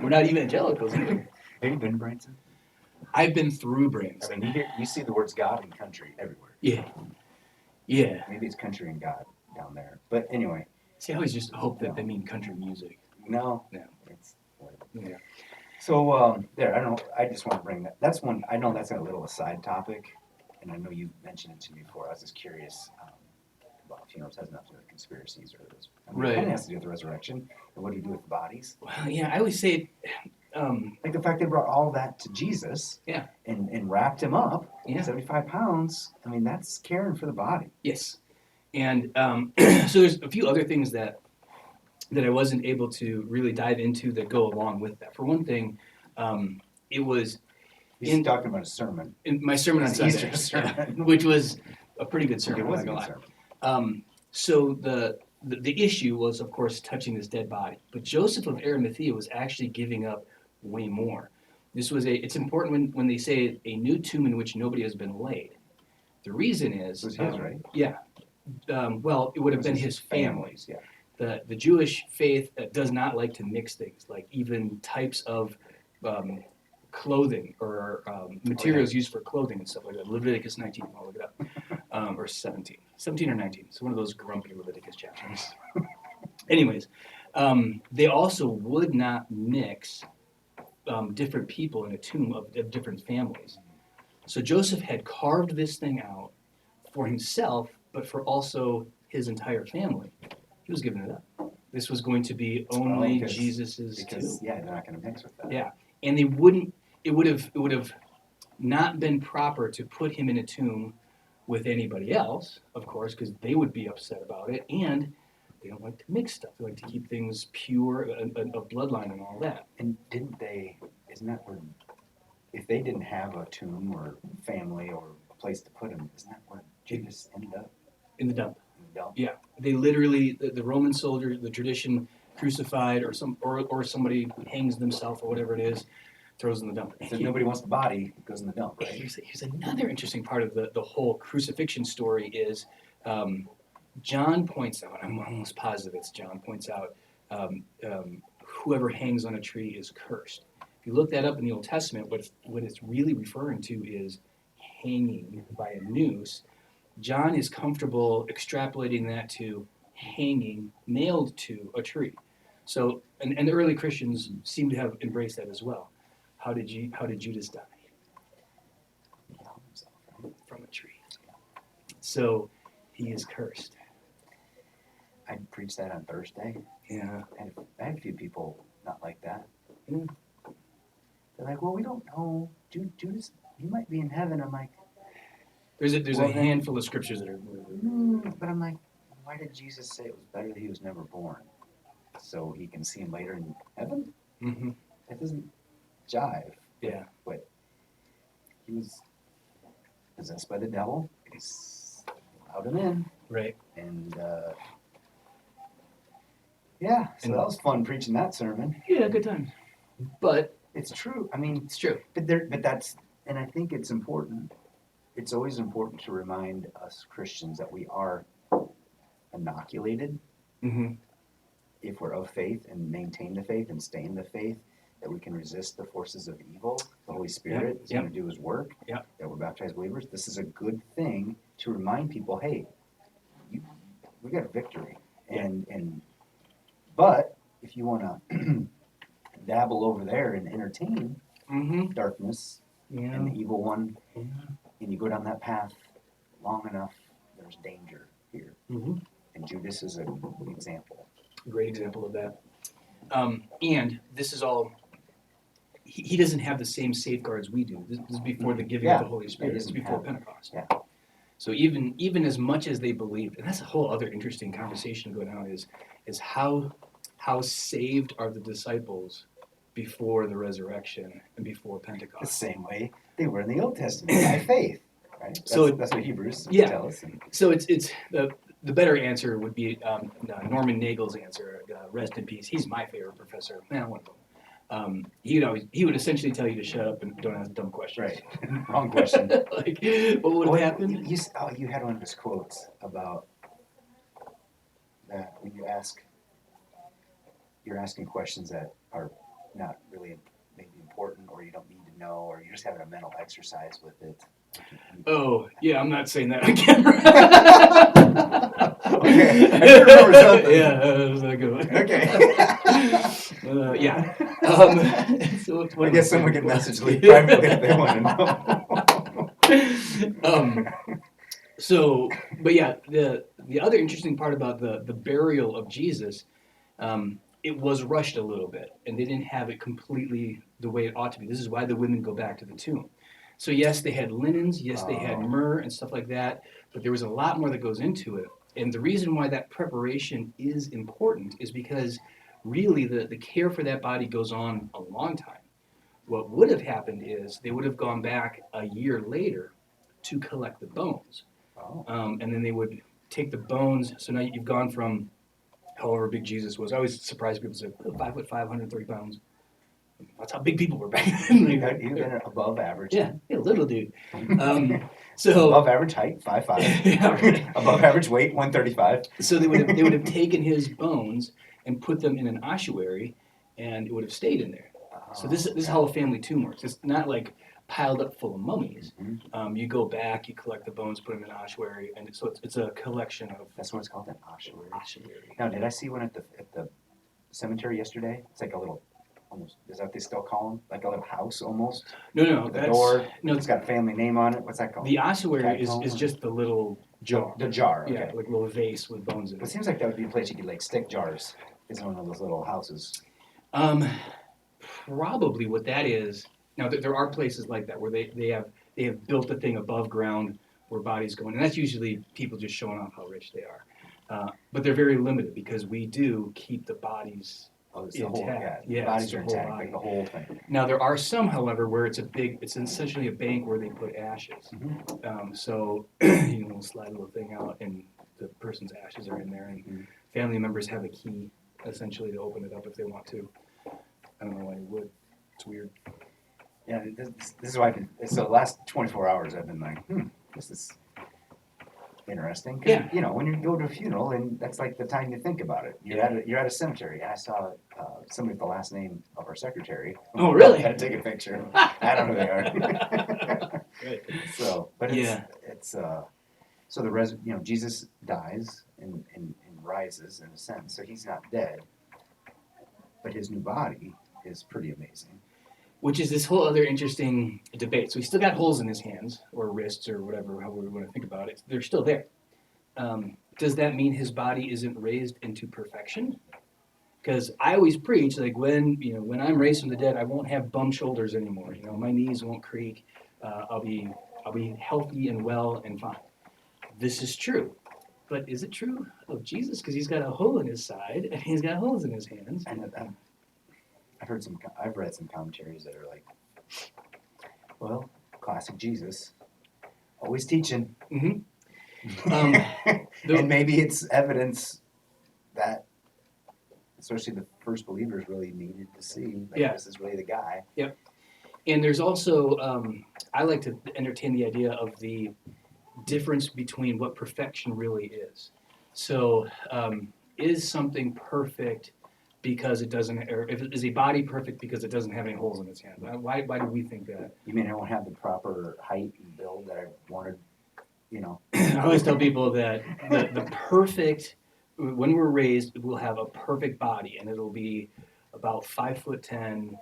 Speaker 1: We're not evangelicals either.
Speaker 2: Have you been to Branson?
Speaker 1: I've been through
Speaker 2: I
Speaker 1: Branson.
Speaker 2: mean, you see the words God and country everywhere.
Speaker 1: Yeah. Yeah.
Speaker 2: Maybe it's country and God down there. But anyway,
Speaker 1: See, I always just hope that they mean country music.
Speaker 2: no.
Speaker 1: No.
Speaker 2: It's
Speaker 1: Yeah.
Speaker 2: so there. I don't know. I just want to bring that. That's one. I know that's a little aside topic, and I know you mentioned it to me before. I was just curious about funerals. It has nothing to do with conspiracies or this. I mean,
Speaker 1: Right.
Speaker 2: It kind of has to do with the resurrection. And what do you do with the bodies?
Speaker 1: Well, yeah, I always say,
Speaker 2: Like the fact they brought all that to Jesus.
Speaker 1: Yeah.
Speaker 2: And wrapped him up.
Speaker 1: Yeah.
Speaker 2: 75 pounds. I mean, that's caring for the body.
Speaker 1: yes. And so there's a few other things that that I wasn't able to really dive into that go along with that. For one thing, it was
Speaker 2: He's talking about a sermon.
Speaker 1: in my sermon on
Speaker 2: His
Speaker 1: Sunday,
Speaker 2: Easter sermon.
Speaker 1: which was a pretty good sermon.
Speaker 2: It was a
Speaker 1: I'm not
Speaker 2: good
Speaker 1: gonna
Speaker 2: sermon.
Speaker 1: lie. So the issue was, of course, touching this dead body, but Joseph of Arimathea was actually giving up way more. It's important when they say a new tomb in which nobody has been laid. The reason is,
Speaker 2: It was his, right?
Speaker 1: Yeah. Well, it would have
Speaker 2: It was
Speaker 1: been his family's.
Speaker 2: Yeah.
Speaker 1: The Jewish faith does not like to mix things, like even types of clothing or materials used for clothing and stuff like that. Leviticus 19, I'll look it up, or 17 or 19. It's one of those grumpy Leviticus chapters. Anyways, they also would not mix different people in a tomb of different families. So Joseph had carved this thing out for himself, but for also his entire family. He was giving it up. This was going to be only Jesus's tomb.
Speaker 2: Yeah, they're not going to mix with that.
Speaker 1: Yeah, and they wouldn't. It would have not been proper to put him in a tomb with anybody else, of course, because they would be upset about it, and they don't like to mix stuff. They like to keep things pure, a bloodline and all that.
Speaker 2: And isn't that where, if they didn't have a tomb or family or a place to put him, isn't that where Judas ended up?
Speaker 1: In the dump.
Speaker 2: In the dump?
Speaker 1: Yeah, they literally, the Roman soldier, the tradition, crucified or somebody hangs themselves or whatever it is, throws in the dump.
Speaker 2: So if nobody wants the body, it goes in the dump, right?
Speaker 1: Here's another interesting part of the whole crucifixion story is John points out, I'm almost positive it's John points out, whoever hangs on a tree is cursed. If you look that up in the Old Testament, what it's really referring to is hanging by a noose. John is comfortable extrapolating that to hanging nailed to a tree. So, and the early Christians seem to have embraced that as well. How did Judas die? From a tree. So he is cursed.
Speaker 2: I preached that on Thursday.
Speaker 1: Yeah.
Speaker 2: And I had a few people not like that.
Speaker 1: Mm.
Speaker 2: They're like, well, we don't know. Judas, he might be in heaven. I'm like,
Speaker 1: There's a handful of scriptures that are.
Speaker 2: But I'm like, why did Jesus say it was better that he was never born? So he can see him later in heaven?
Speaker 1: Mm-hmm.
Speaker 2: That doesn't jive.
Speaker 1: Yeah.
Speaker 2: But he was possessed by the devil. He's allowed him in.
Speaker 1: Right.
Speaker 2: And yeah, so that was fun preaching that sermon.
Speaker 1: Yeah, good times. But
Speaker 2: it's true. I mean,
Speaker 1: it's true.
Speaker 2: But that's, and I think it's important. It's always important to remind us Christians that we are inoculated
Speaker 1: Mm-hmm.
Speaker 2: if we're of faith and maintain the faith and stay in the faith, that we can resist the forces of evil. The Holy Spirit is going to do his work, that we're baptized believers. This is a good thing to remind people, hey, we got a victory. But if you want to dabble over there and entertain darkness and the evil one, and you go down that path long enough, there's danger here.
Speaker 1: Mm-hmm.
Speaker 2: And Judas is an example.
Speaker 1: Great example of that. And this is all, he doesn't have the same safeguards we do. This is before the giving of the Holy Spirit. This is before Pentecost.
Speaker 2: Yeah.
Speaker 1: So even as much as they believed, and that's a whole other interesting conversation going on, is how saved are the disciples before the resurrection and before Pentecost?
Speaker 2: The same way they were in the Old Testament by faith, right? That's what Hebrews tell us.
Speaker 1: So it's the better answer would be Norman Nagel's answer. Rest in peace. He's my favorite professor. One of them. He would essentially tell you to shut up and don't ask dumb questions.
Speaker 2: Right. Wrong question.
Speaker 1: Like, what would have happened?
Speaker 2: You had one of his quotes about that when you're asking questions that are not really maybe important, or you don't need to know, or you're just having a mental exercise with it.
Speaker 1: Oh, yeah, I'm not saying that on camera.
Speaker 2: Okay, I can remember something.
Speaker 1: Yeah, that was a good one.
Speaker 2: Okay.
Speaker 1: Yeah. So
Speaker 2: I guess someone can message Lee privately if they want to know.
Speaker 1: But yeah, the other interesting part about the burial of Jesus, it was rushed a little bit, and they didn't have it completely the way it ought to be. This is why the women go back to the tomb. So yes, they had linens, yes, they had myrrh and stuff like that, but there was a lot more that goes into it. And the reason why that preparation is important is because really the care for that body goes on a long time. What would have happened is they would have gone back a year later to collect the bones.
Speaker 2: Oh,
Speaker 1: And then they would take the bones. So now you've gone from however big Jesus was. I always surprise people say, 5'5", 130 pounds. That's how big people were back then.
Speaker 2: you've been above average.
Speaker 1: Yeah, little dude. So
Speaker 2: above average height, 5'5".
Speaker 1: Yeah.
Speaker 2: Above average weight, 135.
Speaker 1: So they would have taken his bones and put them in an ossuary, and it would have stayed in there. So this is how a family tomb works. It's not like piled up full of mummies.
Speaker 2: Mhm.
Speaker 1: You go back, you collect the bones, put them in an ossuary, and so it's a collection of
Speaker 2: That's what it's called, an ossuary.
Speaker 1: ossuary.
Speaker 2: Now, did I see one at the cemetery yesterday? It's like a little, almost, is that what they still call them? Like a little house almost?
Speaker 1: No,
Speaker 2: With the
Speaker 1: that's
Speaker 2: door.
Speaker 1: no.
Speaker 2: It's got a family name on it. What's that called?
Speaker 1: The ossuary
Speaker 2: Catacomb?
Speaker 1: is just the little jar.
Speaker 2: The jar, okay.
Speaker 1: Yeah, like a little vase with bones in
Speaker 2: Well, it
Speaker 1: it.
Speaker 2: seems like that would be a place you could like stick jars. It's one of those little houses.
Speaker 1: Probably what that is. Now there are places like that where they have built a thing above ground where bodies go in, and that's usually people just showing off how rich they are. But they're very limited because we do keep the bodies.
Speaker 2: Oh, it's the whole, yeah.
Speaker 1: Intact.
Speaker 2: The
Speaker 1: Yeah,
Speaker 2: bodies
Speaker 1: it's
Speaker 2: are
Speaker 1: the whole
Speaker 2: intact,
Speaker 1: body.
Speaker 2: like the whole thing.
Speaker 1: Now there are some, however, where it's essentially a bank where they put ashes.
Speaker 2: Mhm.
Speaker 1: So you know, slide a little thing out, and the person's ashes are in there, and
Speaker 2: Mhm.
Speaker 1: family members have a key essentially to open it up if they want to. I don't know why you would. It's weird.
Speaker 2: Yeah, this is why so the last 24 hours I've been like, this is interesting. 'Cause,
Speaker 1: Yeah.
Speaker 2: you know, when you go to a funeral, and that's like the time you think about it. You're at a cemetery. I saw somebody with the last name of our secretary.
Speaker 1: Oh, really?
Speaker 2: I had to take a picture. I don't know who they are.
Speaker 1: Good.
Speaker 2: So, but
Speaker 1: Yeah.
Speaker 2: it's so Jesus dies and rises in a sense. So he's not dead, but his new body is pretty amazing.
Speaker 1: Which is this whole other interesting debate. So he still got holes in his hands or wrists or whatever, however we want to think about it. They're still there. Does that mean his body isn't raised into perfection? Because I always preach like when I'm raised from the dead, I won't have bum shoulders anymore. You know, my knees won't creak. I'll be healthy and well and fine. This is true. But is it true of Jesus? Because he's got a hole in his side and he's got holes in his hands.
Speaker 2: And I've read some commentaries that are like, well, classic Jesus, always teaching.
Speaker 1: Mm-hmm.
Speaker 2: And maybe it's evidence that, especially the first believers, really needed to see that
Speaker 1: Yeah.
Speaker 2: this is really the guy.
Speaker 1: And there's also, I like to entertain the idea of the difference between what perfection really is. So, is something perfect because it doesn't, or is a body perfect because it doesn't have any holes in its hand? Why do we think that?
Speaker 2: You mean I don't have the proper height and build that I wanted, you know?
Speaker 1: I always tell people that the perfect, when we're raised, we'll have a perfect body, and it'll be about 5'10",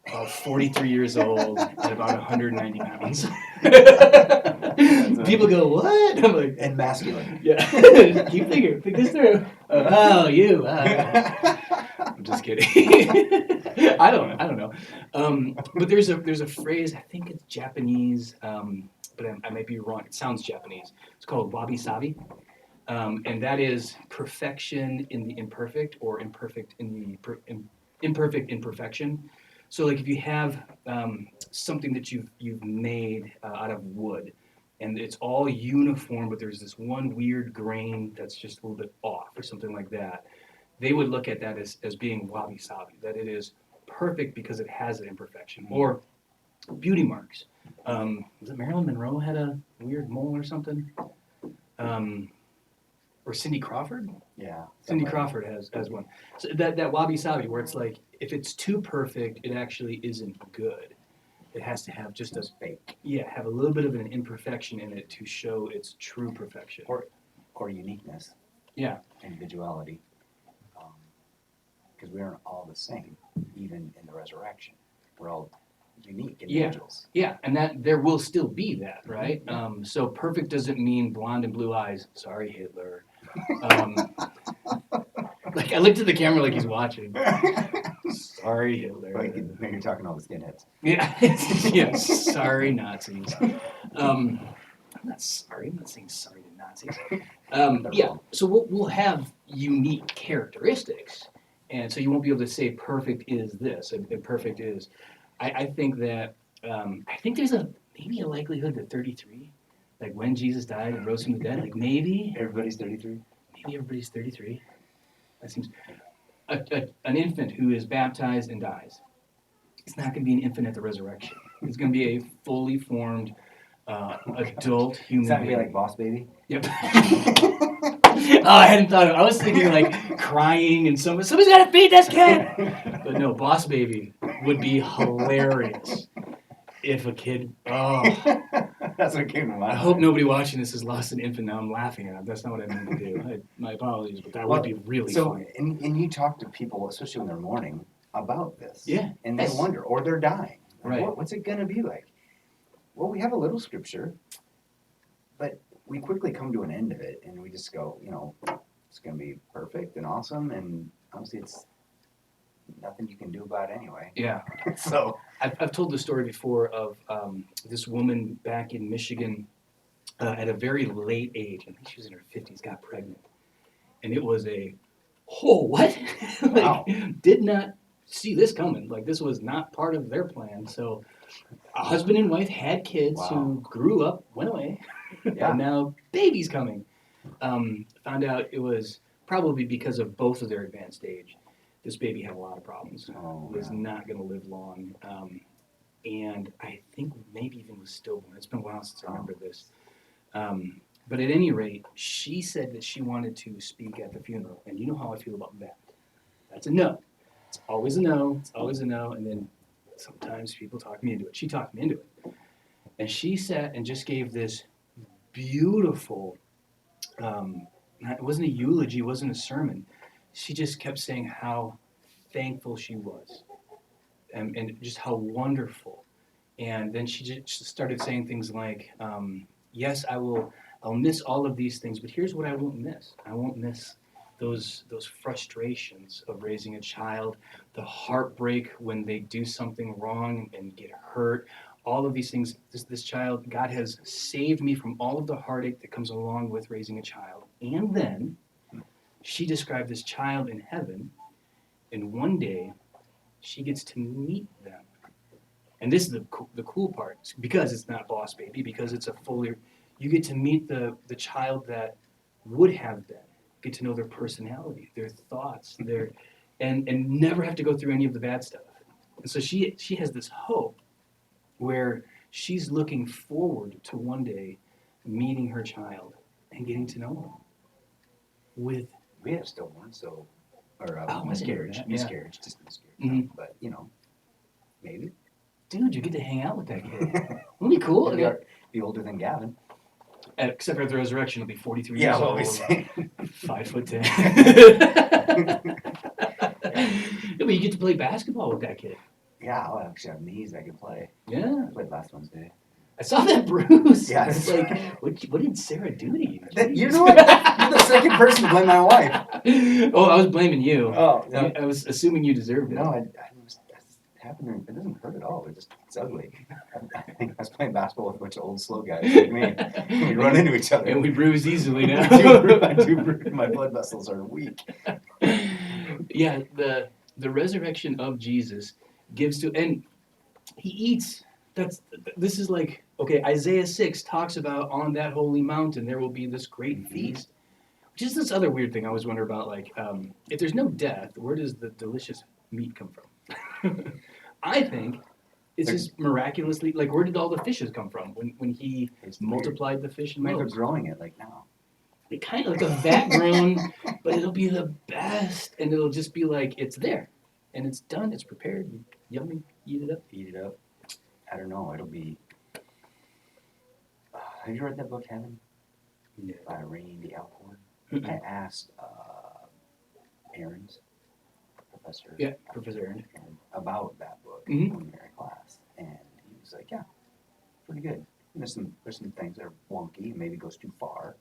Speaker 1: about 43 years old, and about 190 pounds. People go, what? I'm like,
Speaker 2: And masculine.
Speaker 1: yeah. Keep thinking, think this through. Oh, you. I'm just kidding. I don't know. But there's a phrase. I think it's Japanese, but I might be wrong. It sounds Japanese. It's called wabi-sabi, and that is perfection in the imperfect, or imperfect in the imperfect imperfection. So, like if you have something that you've made out of wood, and it's all uniform, but there's this one weird grain that's just a little bit off, or something like that. They would look at that as being wabi-sabi, that it is perfect because it has an imperfection. Or beauty marks. Was it Marilyn Monroe had a weird mole or something? Or Cindy Crawford?
Speaker 2: Yeah.
Speaker 1: Cindy Crawford has one. So that wabi-sabi, where it's like, if it's too perfect, it actually isn't good. It has to have just have a little bit of an imperfection in it to show its true perfection.
Speaker 2: Or uniqueness.
Speaker 1: Yeah.
Speaker 2: Individuality. Because we aren't all the same, even in the resurrection. We're all unique individuals.
Speaker 1: Yeah, and that there will still be that, right? So perfect doesn't mean blonde and blue eyes. Sorry, Hitler. Like I looked at the camera like he's watching. Sorry, Hitler.
Speaker 2: Like, maybe you're talking all the skinheads.
Speaker 1: Yeah, yeah. Sorry, Nazis. I'm not sorry. I'm not saying sorry to Nazis. Nazis.
Speaker 2: They're
Speaker 1: Yeah,
Speaker 2: wrong.
Speaker 1: so we'll have unique characteristics, and so you won't be able to say perfect is this and perfect is. I think that I think there's maybe a likelihood that 33, like when Jesus died and rose from the dead, like maybe
Speaker 2: Everybody's 33.
Speaker 1: everybody's 33. That seems an infant who is baptized and dies. It's not going to be an infant at the resurrection. It's going to be a fully formed adult human
Speaker 2: It's not gonna be
Speaker 1: being.
Speaker 2: like Boss Baby.
Speaker 1: Yep. Oh, I hadn't thought of it. I was thinking like crying and somebody's got to feed this kid. But no, Boss Baby would be hilarious if a kid. Oh,
Speaker 2: That's what came to mind.
Speaker 1: I hope nobody watching this has lost an infant. Now I'm laughing at it. That's not what I meant to do. My apologies, but that would be really funny.
Speaker 2: And you talk to people, especially when they're mourning, about this.
Speaker 1: Yeah.
Speaker 2: And they
Speaker 1: Yes.
Speaker 2: wonder, or they're dying. Like,
Speaker 1: Right.
Speaker 2: What's it gonna be like? Well, we have a little scripture, but we quickly come to an end of it, and we just go, it's gonna be perfect and awesome, and honestly, it's nothing you can do about it anyway.
Speaker 1: Yeah.
Speaker 2: So
Speaker 1: I've told the story before of this woman back in Michigan at a very late age. I think she was in her 50s, got pregnant. And it was what?
Speaker 2: Wow.
Speaker 1: Did not see this coming. Like, this was not part of their plan. So, a husband and wife had kids
Speaker 2: Wow.
Speaker 1: who grew up, went away,
Speaker 2: Yeah.
Speaker 1: and now baby's coming. Found out it was probably because of both of their advanced age. This baby had a lot of problems. Was not going to live long. And I think maybe even was stillborn. It's been a while since I remember this. But at any rate, she said that she wanted to speak at the funeral. And you know how I feel about that. That's a no. It's always a no. It's always a no. And then sometimes people talk me into it. She talked me into it. And she sat and just gave this beautiful, it wasn't a eulogy, it wasn't a sermon. She just kept saying how thankful she was and just how wonderful. And then she just started saying things like, yes, I'll miss all of these things, but here's what I won't miss. I won't miss those frustrations of raising a child, the heartbreak when they do something wrong and get hurt, all of these things. This child, God has saved me from all of the heartache that comes along with raising a child. And then she described this child in heaven, and one day she gets to meet them. And this is the cool part, because it's not Boss Baby, because it's you get to meet the child that would have been, get to know their personality, their thoughts, and never have to go through any of the bad stuff. And so she has this hope where she's looking forward to one day meeting her child and getting to know him.
Speaker 2: We have stillborn, or
Speaker 1: Oh,
Speaker 2: miscarriage,
Speaker 1: yeah.
Speaker 2: miscarriage, just miscarriage.
Speaker 1: Mhm.
Speaker 2: But maybe.
Speaker 1: Dude, you get to hang out with that kid. Wouldn't it be cool?
Speaker 2: He'll be older than Gavin.
Speaker 1: Except at the resurrection, he'll be 43
Speaker 2: Yeah,
Speaker 1: years
Speaker 2: what
Speaker 1: old.
Speaker 2: we say.
Speaker 1: 5'10". Yeah, but you get to play basketball with that kid.
Speaker 2: Yeah, I'll actually have knees I can play.
Speaker 1: Yeah.
Speaker 2: I played last Wednesday.
Speaker 1: I saw that bruise.
Speaker 2: Yeah,
Speaker 1: It's
Speaker 2: that's
Speaker 1: like, what did Sarah do to you?
Speaker 2: You know what? You're the second person to blame my wife.
Speaker 1: Oh, I was blaming you.
Speaker 2: Oh, no.
Speaker 1: I was assuming you deserved it.
Speaker 2: No, that's happening. It doesn't hurt at all. It's ugly. I think I was playing basketball with a bunch of old slow guys like me. We run into each other.
Speaker 1: And we bruise easily now.
Speaker 2: My blood vessels are weak.
Speaker 1: Yeah, the resurrection of Jesus gives to, and he eats. This is like, okay, Isaiah 6 talks about on that holy mountain there will be this great feast. Which is this other weird thing I always wonder about, like, if there's no death, where does the delicious meat come from? I think it's just miraculously, like, where did all the fishes come from when he multiplied the fish and
Speaker 2: Maybe they're
Speaker 1: loaves?
Speaker 2: growing it like now.
Speaker 1: It kind of like a vat grown, but it'll be the best, and it'll just be like, it's there, and it's done, it's prepared, yummy, eat it up.
Speaker 2: Eat it up. I don't know. It'll be. Have you read that book, Heaven?
Speaker 1: Yeah.
Speaker 2: By Randy Alcorn. I asked Aaron's professor.
Speaker 1: Yeah, Professor Aaron.
Speaker 2: About that book
Speaker 1: Mhm.
Speaker 2: when we were in class, and he was like, "Yeah, pretty good. There's some things that are wonky, maybe goes too far,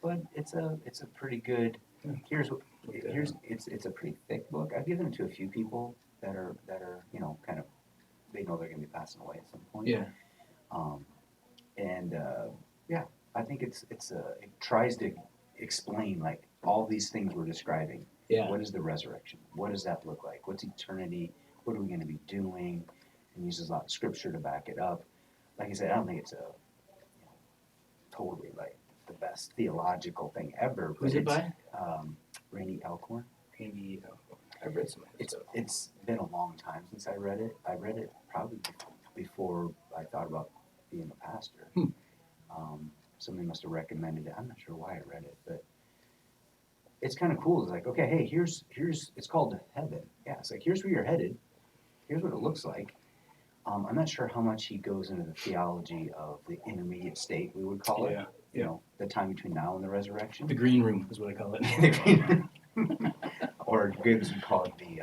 Speaker 2: but it's a pretty good. It's a pretty thick book. I've given it to a few people that are kind of, they know they're gonna be passing away at some point.
Speaker 1: Yeah.
Speaker 2: Yeah, I think it tries to explain like all these things we're describing.
Speaker 1: Yeah.
Speaker 2: What is the resurrection? What does that look like? What's eternity? What are we going to be doing? And uses a lot of scripture to back it up. Like I said, I don't think it's totally like the best theological thing ever.
Speaker 1: Who's
Speaker 2: but
Speaker 1: it by?
Speaker 2: Randy Alcorn.
Speaker 1: Maybe I've read some of his stuff.
Speaker 2: It's been a long time since I read it. I read it probably before I thought about being a pastor. Somebody must have recommended it. I'm not sure why I read it, but it's kind of cool. It's like, okay, hey, here's it's called heaven. Yeah, it's like here's where you're headed. Here's what it looks like. I'm not sure how much he goes into the theology of the intermediate state, we would call it.
Speaker 1: Yeah.
Speaker 2: You know, the time between now and the resurrection.
Speaker 1: The green room is what I call it.
Speaker 2: Or Gibbs would call it the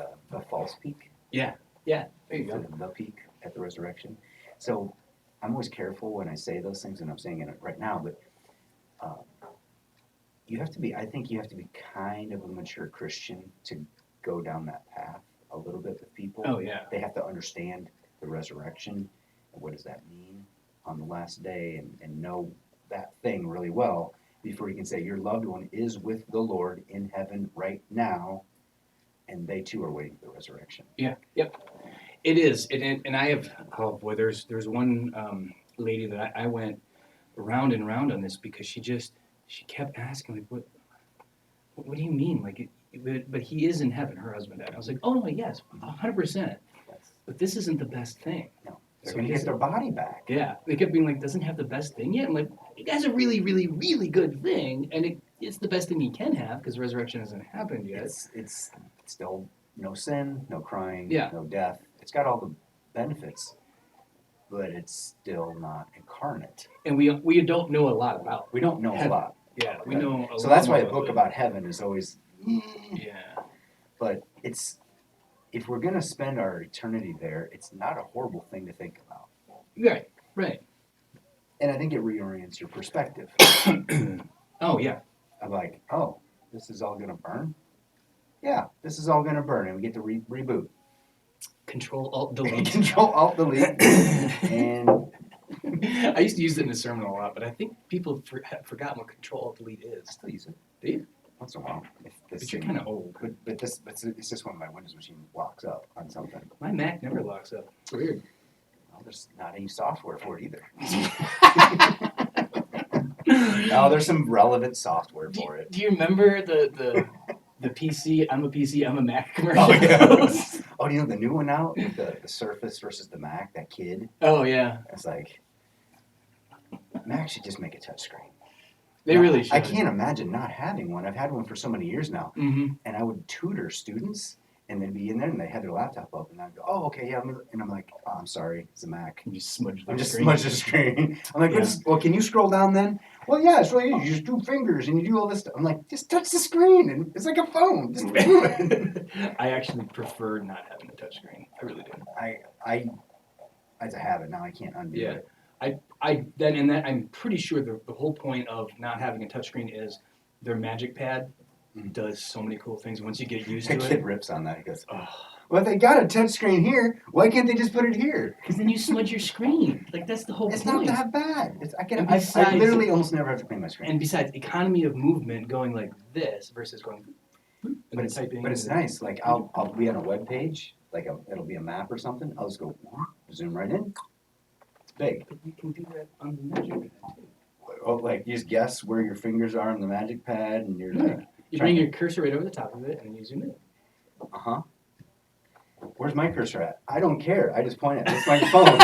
Speaker 2: false peak.
Speaker 1: Yeah. There you go.
Speaker 2: The peak at the resurrection. So I'm always careful when I say those things, and I'm saying it right now, but I think you have to be kind of a mature Christian to go down that path a little bit with people.
Speaker 1: Oh yeah.
Speaker 2: They have to understand the resurrection and what does that mean on the last day and know that thing really well before you can say your loved one is with the Lord in heaven right now, and they too are waiting for the resurrection.
Speaker 1: Yeah. Yep. It is. And I have. Oh boy, there's one lady that I went round and round on this because she kept asking like what do you mean like but he is in heaven, her husband died. I was like, oh no, yes, 100%. But this isn't the best thing.
Speaker 2: No, they're going to get their body back.
Speaker 1: Yeah, they kept being like, doesn't have the best thing yet. I'm like, it has a really, really, really good thing, and it's the best thing he can have because resurrection hasn't happened yet.
Speaker 2: It's still no sin, no crying,
Speaker 1: Yeah.
Speaker 2: no death. It's got all the benefits, but it's still not incarnate.
Speaker 1: And we don't know a lot about.
Speaker 2: We don't know a lot.
Speaker 1: Yeah, we know.
Speaker 2: So that's why a book about heaven is always.
Speaker 1: Yeah.
Speaker 2: But if we're going to spend our eternity there, it's not a horrible thing to think about.
Speaker 1: Right.
Speaker 2: And I think it reorients your perspective.
Speaker 1: Oh yeah.
Speaker 2: I'm like, oh, this is all going to burn? Yeah, this is all going to burn, and we get to reboot.
Speaker 1: Control Alt Delete.
Speaker 2: Control Alt Delete. And
Speaker 1: I used to use it in a sermon a lot, but I think people have forgotten what Control Alt Delete
Speaker 2: I
Speaker 1: is.
Speaker 2: still use it.
Speaker 1: Do you?
Speaker 2: Once in a while.
Speaker 1: But you're kind of old.
Speaker 2: But it's just when my Windows machine locks up on something.
Speaker 1: My Mac never locks up. It's weird.
Speaker 2: Well, there's not any software for it either. No, there's some relevant software for it.
Speaker 1: Do you remember the PC? I'm a PC. I'm a Mac commercial.
Speaker 2: Oh, yeah. Oh, do you know the new one now? The Surface versus the Mac, that kid?
Speaker 1: Oh yeah.
Speaker 2: It's like, Mac should just make a touchscreen.
Speaker 1: They really should.
Speaker 2: I can't imagine not having one. I've had one for so many years now.
Speaker 1: Mm-hmm.
Speaker 2: And I would tutor students, and they'd be in there, and they had their laptop up, and I'd go, oh, okay, yeah. And I'm like, oh, I'm sorry, it's a Mac.
Speaker 1: You just smudge the
Speaker 2: I'm just
Speaker 1: screen.
Speaker 2: smudged the screen. I'm like,
Speaker 1: Yeah.
Speaker 2: well, can you scroll down then? Well, yeah, it's really easy. You just do fingers, and you do all this stuff. I'm like, just touch the screen, and it's like a phone. Just do it.
Speaker 1: I actually prefer not having a touchscreen. I really do.
Speaker 2: I, as a habit, now I can't undo
Speaker 1: Yeah.
Speaker 2: it.
Speaker 1: I'm pretty sure the whole point of not having a touchscreen is their Magic Pad does so many cool things. Once you get used
Speaker 2: The
Speaker 1: to
Speaker 2: kid
Speaker 1: it,
Speaker 2: rips on that. He goes,
Speaker 1: oh,
Speaker 2: well, they got a touch screen here. Why can't they just put it here?
Speaker 1: because then you smudge your screen. Like that's the whole
Speaker 2: It's not
Speaker 1: point.
Speaker 2: that bad.
Speaker 1: And
Speaker 2: I
Speaker 1: besides-
Speaker 2: literally almost never have to clean my screen.
Speaker 1: And besides, economy of movement going like this versus going and then typing.
Speaker 2: But it's nice. Like I'll be on a web page, like it'll be a map or something. I'll just go zoom right in. It's big.
Speaker 1: But you can do that on the Magic Pad too.
Speaker 2: Oh, like you just guess where your fingers are on the Magic Pad, and you're like,
Speaker 1: You bring your cursor right over the top of it, and then you zoom in.
Speaker 2: Where's my cursor at? I don't care. I just point it. It's my phone.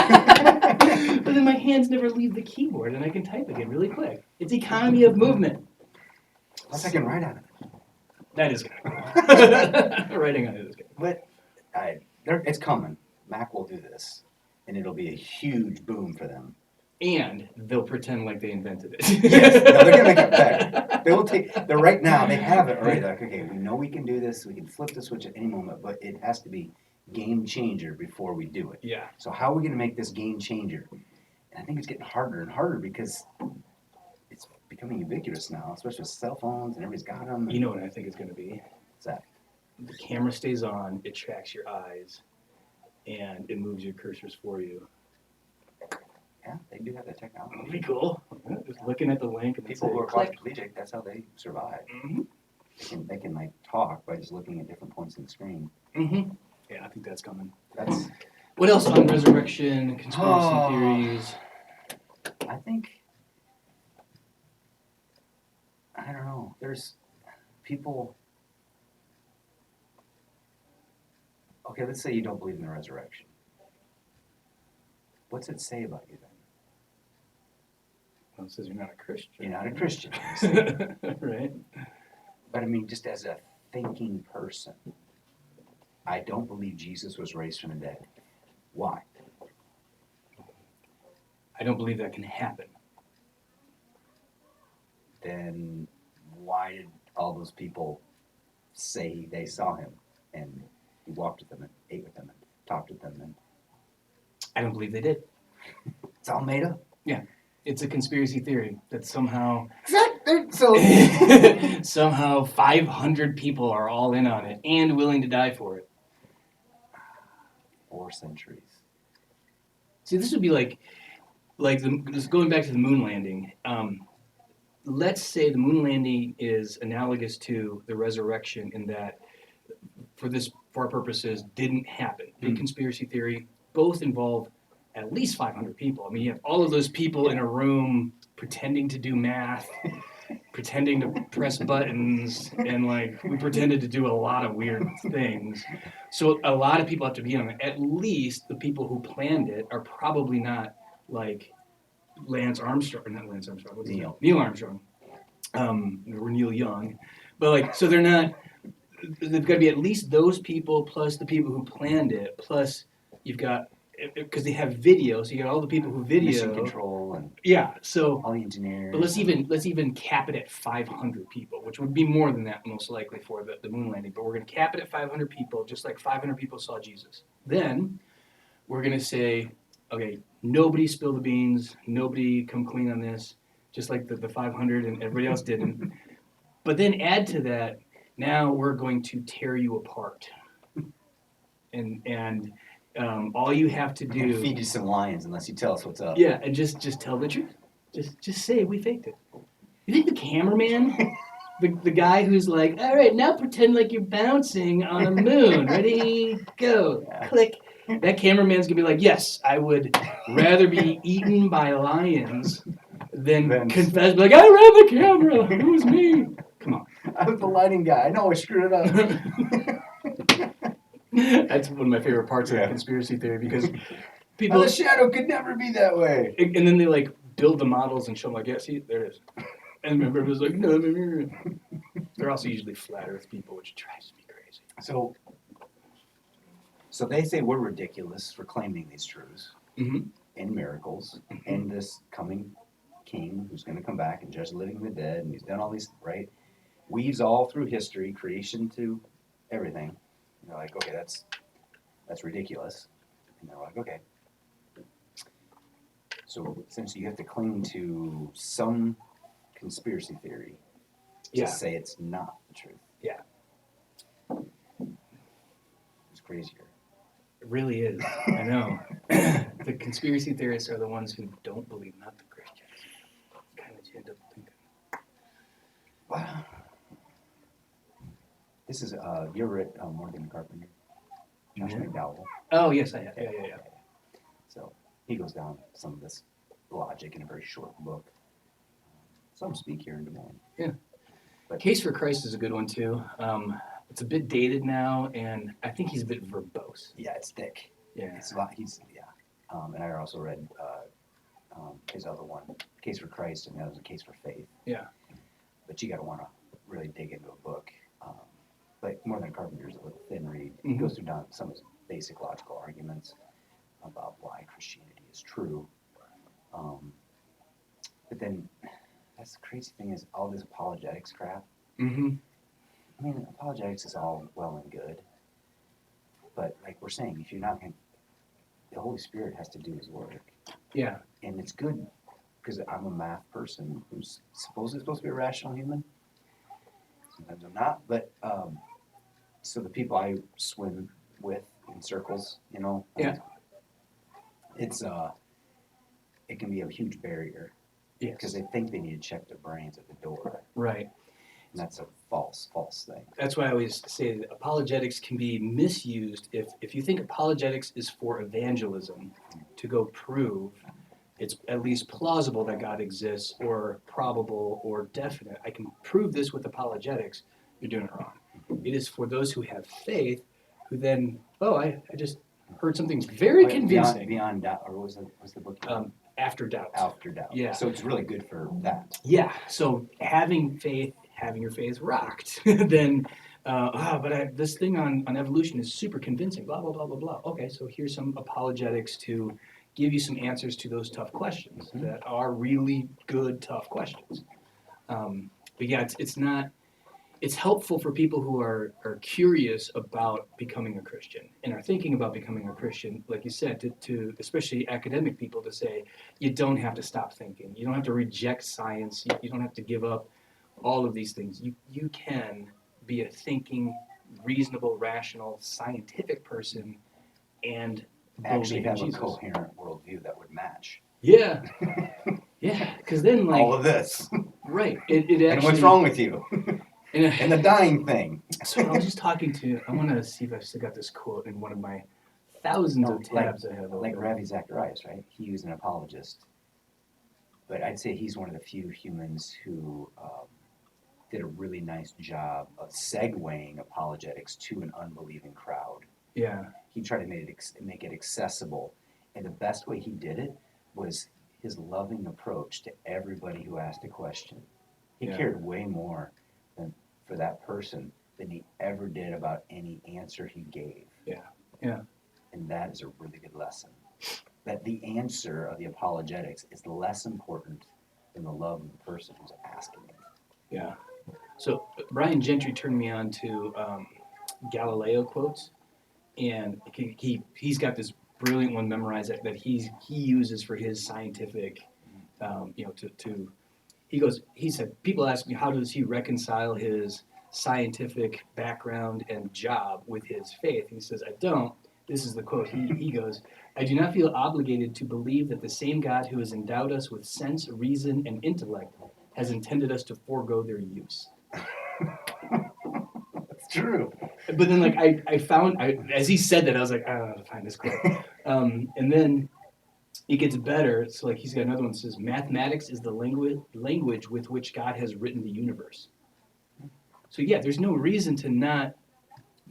Speaker 1: But then my hands never leave the keyboard, and I can type again really quick. It's economy of movement.
Speaker 2: Plus, I can write on it.
Speaker 1: That is good. Writing on it is good.
Speaker 2: But it's coming. Mac will do this, and it'll be a huge boom for them.
Speaker 1: And they'll pretend like they invented it.
Speaker 2: Yes, no, they're gonna make it better. They will take. They're right now. They have it already. They're like, okay, we know we can do this. We can flip the switch at any moment, but it has to be game changer before we do it.
Speaker 1: Yeah.
Speaker 2: So how are we gonna make this game changer? And I think it's getting harder and harder because it's becoming ubiquitous now, especially with cell phones and everybody's got them.
Speaker 1: You know what I think it's going to be?
Speaker 2: What's that?
Speaker 1: The camera stays on, it tracks your eyes, and it moves your cursors for you.
Speaker 2: Yeah, they do have that
Speaker 1: That'd
Speaker 2: technology.
Speaker 1: be cool. Just looking at the link and then
Speaker 2: People
Speaker 1: say,
Speaker 2: who are
Speaker 1: click.
Speaker 2: quadriplegic, that's how they survive.
Speaker 1: Mm-hmm.
Speaker 2: They can like talk by just looking at different points in the screen.
Speaker 1: Mm-hmm. Yeah, I think that's coming.
Speaker 2: That's
Speaker 1: What else on resurrection, conspiracy
Speaker 2: Oh.
Speaker 1: theories?
Speaker 2: I think I don't know. There's people. Okay, let's say you don't believe in the resurrection. What's it say about you then?
Speaker 1: Well, it says you're not a Christian.
Speaker 2: You're not a Christian, you see.
Speaker 1: Right?
Speaker 2: But I mean, just as a thinking person, I don't believe Jesus was raised from the dead. Why?
Speaker 1: I don't believe that can happen.
Speaker 2: Then why did all those people say they saw him and he walked with them and ate with them and talked with them? And
Speaker 1: I don't believe they did.
Speaker 2: it's all made up.
Speaker 1: It's a conspiracy theory that somehow
Speaker 2: Exactly. So
Speaker 1: somehow 500 people are all in on it and willing to die for it.
Speaker 2: 4 centuries.
Speaker 1: See, this would be like just going back to the moon landing. Let's say the moon landing is analogous to the resurrection in that, for our purposes, didn't happen. Big conspiracy theory. Both involve at least 500 people. I mean, you have all of those people in a room pretending to do math, pretending to press buttons, and like we pretended to do a lot of weird things. So a lot of people have to be on it. At least the people who planned it are probably not like Lance Armstrong, or not Lance Armstrong, what's his name? Neil Armstrong, or Neil Young. But like, so they're not, they've got to be at least those people plus the people who planned it, plus you've got, because they have video, so you got all the people who video.
Speaker 2: Mission control and
Speaker 1: Yeah, so,
Speaker 2: all the engineers.
Speaker 1: but let's even cap it at 500 people, which would be more than that most likely for the moon landing. But we're going to cap it at 500 people, just like 500 people saw Jesus. Then we're going to say, okay, nobody spill the beans, nobody come clean on this, just like the 500 and everybody else didn't. But then add to that, now we're going to tear you apart. And all you have to
Speaker 2: and
Speaker 1: do,
Speaker 2: feed you some lions unless you tell us what's up.
Speaker 1: yeah, and just tell the truth. Just say we faked it. You think the cameraman, the guy who's like, all right, now pretend like you're bouncing on a moon. Ready, go,
Speaker 2: Yeah.
Speaker 1: click. That cameraman's gonna be like, yes, I would rather be eaten by lions than confess, be like, I ran the camera. It was me. Come on.
Speaker 2: I'm the lighting guy. I know I screwed it up.
Speaker 1: That's one of my favorite parts of the
Speaker 2: Yeah.
Speaker 1: conspiracy theory because
Speaker 2: Well,
Speaker 1: people,
Speaker 2: the shadow could never be that way.
Speaker 1: and then they like build the models and show them like, yeah, see, there it is. And remember, it was like, no. They're also usually flat Earth people, which drives me crazy.
Speaker 2: So they say we're ridiculous for claiming these truths
Speaker 1: Mm-hmm.
Speaker 2: and miracles and this coming king who's going to come back and judge the living and the dead, and he's done all these, right? Weaves all through history, creation to everything. And they're like, okay, that's ridiculous. And they're like, okay. So essentially, you have to cling to some conspiracy theory to
Speaker 1: Yeah.
Speaker 2: say it's not the truth.
Speaker 1: Yeah.
Speaker 2: It's crazier.
Speaker 1: It really is. I know. The conspiracy theorists are the ones who don't believe, not the Christians. Kind of end up thinking.
Speaker 2: Wow. This is you ever read Morgan Carpenter? Josh
Speaker 1: Yeah.
Speaker 2: McDowell.
Speaker 1: Oh, yes, I have. Yeah.
Speaker 2: So he goes down some of this logic in a very short book. Some speak here in Des Moines.
Speaker 1: Yeah.
Speaker 2: But
Speaker 1: Case for Christ is a good one, too. It's a bit dated now, and I think he's a bit verbose.
Speaker 2: yeah, it's thick.
Speaker 1: Yeah.
Speaker 2: It's a lot. And I also read his other one, Case for Christ, and that was a Case for Faith.
Speaker 1: Yeah.
Speaker 2: But you got to want to really dig into a book. But Morgan Carpenter's a little thin read. He
Speaker 1: Mhm.
Speaker 2: goes through down some of his basic logical arguments about why Christianity is true. But then that's the crazy thing is all this apologetics crap.
Speaker 1: Mm-hmm.
Speaker 2: I mean, apologetics is all well and good. But like we're saying, if you're not going to, the Holy Spirit has to do his work.
Speaker 1: Yeah.
Speaker 2: And it's good because I'm a math person who's supposedly supposed to be a rational human. Sometimes I'm not. But so the people I swim with in circles, you know,
Speaker 1: Yeah.
Speaker 2: it's it can be a huge barrier because
Speaker 1: Yes.
Speaker 2: they think they need to check their brains at the door,
Speaker 1: Right.
Speaker 2: and that's a false thing.
Speaker 1: That's why I always say that apologetics can be misused if you think apologetics is for evangelism to go prove it's at least plausible that God exists or probable or definite. I can prove this with apologetics. You're doing it wrong. It is for those who have faith who then, oh, I just heard something very convincing.
Speaker 2: Beyond doubt, or what was the book?
Speaker 1: After doubt.
Speaker 2: After doubt.
Speaker 1: Yeah.
Speaker 2: So it's really good for that.
Speaker 1: Yeah. So having your faith rocked, then, this thing on evolution is super convincing. Blah blah blah blah blah. Okay, so here's some apologetics to give you some answers to those tough questions that are really good tough questions. But yeah, it's not. It's helpful for people who are curious about becoming a Christian and are thinking about becoming a Christian, like you said, to especially academic people to say, you don't have to stop thinking. You don't have to reject science. You don't have to give up all of these things. You can be a thinking, reasonable, rational, scientific person and
Speaker 2: Actually
Speaker 1: believe in
Speaker 2: have a
Speaker 1: Jesus.
Speaker 2: coherent worldview that would match
Speaker 1: Yeah. Yeah, because then like
Speaker 2: all of this.
Speaker 1: right, it actually.
Speaker 2: And what's wrong with you?
Speaker 1: And,
Speaker 2: And the dying thing.
Speaker 1: So I was just talking to. I want to see if I've still got this quote in one of my thousands of tabs I have.
Speaker 2: Like
Speaker 1: open.
Speaker 2: Ravi Zacharias, right? He was an apologist, but I'd say he's one of the few humans who did a really nice job of segueing apologetics to an unbelieving crowd.
Speaker 1: Yeah.
Speaker 2: He tried to make it accessible, and the best way he did it was his loving approach to everybody who asked a question. He
Speaker 1: Yeah.
Speaker 2: cared way more for that person than he ever did about any answer he gave.
Speaker 1: Yeah. Yeah.
Speaker 2: And that is a really good lesson. That the answer of the apologetics is less important than the love of the person who's asking it.
Speaker 1: Yeah. So Brian Gentry turned me on to Galileo quotes, and he's got this brilliant one memorized that he uses for his scientific, he said, people ask me, how does he reconcile his scientific background and job with his faith? And he says, I don't. This is the quote. He goes, I do not feel obligated to believe that the same God who has endowed us with sense, reason, and intellect has intended us to forego their use.
Speaker 2: That's true.
Speaker 1: But then, as he said that, I was like, I don't know how to find this quote. And then it gets better. It's like he's got another one that says, mathematics is the language with which God has written the universe. So yeah, there's no reason to not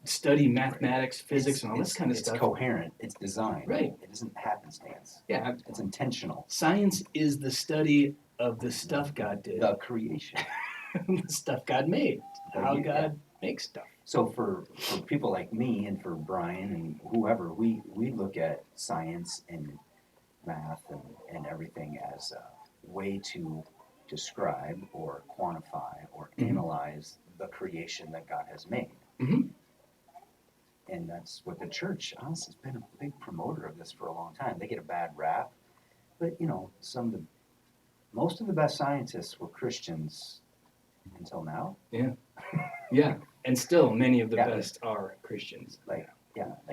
Speaker 1: study mathematics, physics, and all this kind of stuff.
Speaker 2: It's coherent. It's designed.
Speaker 1: Right.
Speaker 2: It isn't happenstance.
Speaker 1: Yeah.
Speaker 2: It's intentional.
Speaker 1: Science is the study of the stuff God did.
Speaker 2: The creation.
Speaker 1: The stuff God made. How God makes stuff.
Speaker 2: So for people like me and for Brian and whoever, we look at science and math and everything as a way to describe or quantify or analyze the creation that God has made.
Speaker 1: Mm-hmm.
Speaker 2: And that's what the church, honestly, has been a big promoter of this for a long time. They get a bad rap, but most of the best scientists were Christians until now.
Speaker 1: Yeah. Yeah. And still, many of the
Speaker 2: Yeah.
Speaker 1: best are Christians.
Speaker 2: Like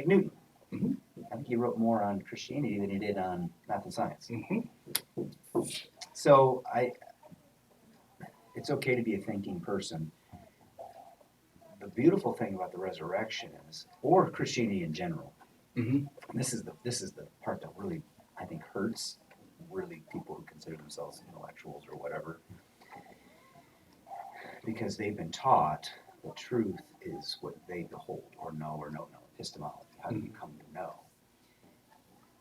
Speaker 2: Newton.
Speaker 1: Mm-hmm.
Speaker 2: I think he wrote more on Christianity than he did on math and science.
Speaker 1: Mm-hmm.
Speaker 2: So it's okay to be a thinking person. The beautiful thing about the resurrection is, or Christianity in general,
Speaker 1: Mm-hmm.
Speaker 2: this is the part that really, I think, hurts really people who consider themselves intellectuals or whatever, because they've been taught the truth is what they behold or know, epistemology. How do you come to know?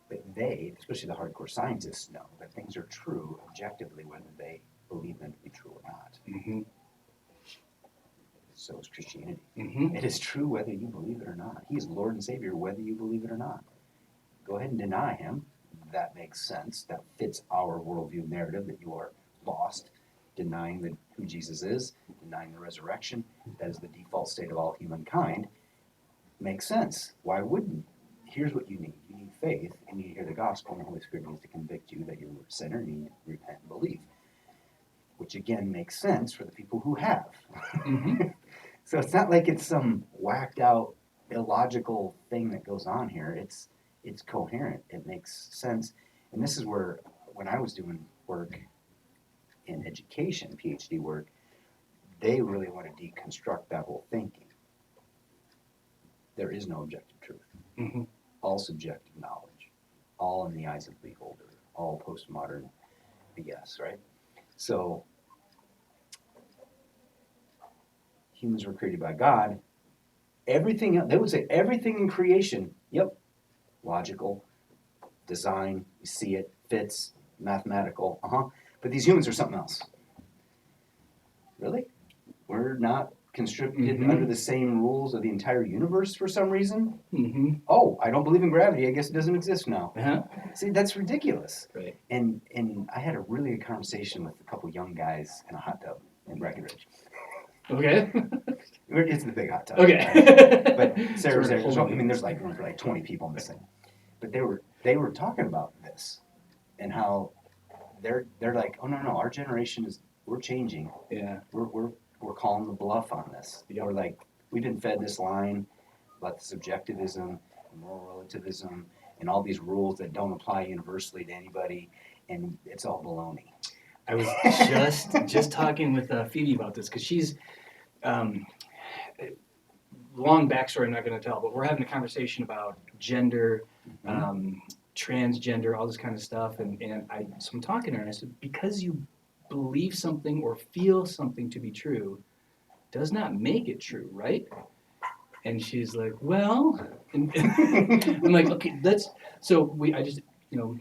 Speaker 2: But they, especially the hardcore scientists, know that things are true objectively whether they believe them to be true or not.
Speaker 1: Mm-hmm.
Speaker 2: So is Christianity.
Speaker 1: Mm-hmm.
Speaker 2: It is true whether you believe it or not. He is Lord and Savior whether you believe it or not. Go ahead and deny him. That makes sense. That fits our worldview narrative that you are lost, denying who Jesus is, denying the resurrection. That is the default state of all humankind. Makes sense. Why wouldn't? Here's what you need. You need faith, and you need to hear the gospel, and the Holy Spirit needs to convict you that you're a sinner and you need to repent and believe. Which again makes sense for the people who have.
Speaker 1: Mm-hmm.
Speaker 2: So it's not like it's some whacked out illogical thing that goes on here. It's coherent. It makes sense. And this is where when I was doing work in education, PhD work, they really want to deconstruct that whole thinking. There is no objective truth.
Speaker 1: Mhm.
Speaker 2: All subjective knowledge, all in the eyes of the beholder, all postmodern BS, right? So humans were created by God. Everything, they would say everything in creation, yep, logical, design, you see it, fits, mathematical, but these humans are something else. Really? We're not constricted
Speaker 1: Mhm.
Speaker 2: under the same rules of the entire universe for some reason?
Speaker 1: Mm-hmm.
Speaker 2: Oh, I don't believe in gravity. I guess it doesn't exist now.
Speaker 1: Uh-huh.
Speaker 2: See, that's ridiculous.
Speaker 1: Right.
Speaker 2: And I had a really good conversation with a couple young guys in a hot tub in Breckenridge.
Speaker 1: Okay.
Speaker 2: It's the big hot tub.
Speaker 1: Okay.
Speaker 2: But Sarah's there.
Speaker 1: Sort of
Speaker 2: So, I
Speaker 1: holding
Speaker 2: mean,
Speaker 1: it.
Speaker 2: there's like room for like 20 people in this thing. But they were talking about this and how they're like, oh no, our generation we're changing.
Speaker 1: Yeah.
Speaker 2: We're calling the bluff on this.
Speaker 1: Yep.
Speaker 2: We're like, we've been fed this line about the subjectivism, and moral relativism, and all these rules that don't apply universally to anybody, and it's all baloney.
Speaker 1: I was just talking with Phoebe about this because she's long backstory. I'm not going to tell, but we're having a conversation about gender, transgender, all this kind of stuff, so I'm talking to her and I said, because you believe something or feel something to be true, does not make it true, right? And she's like, well, and I'm like, okay, I just,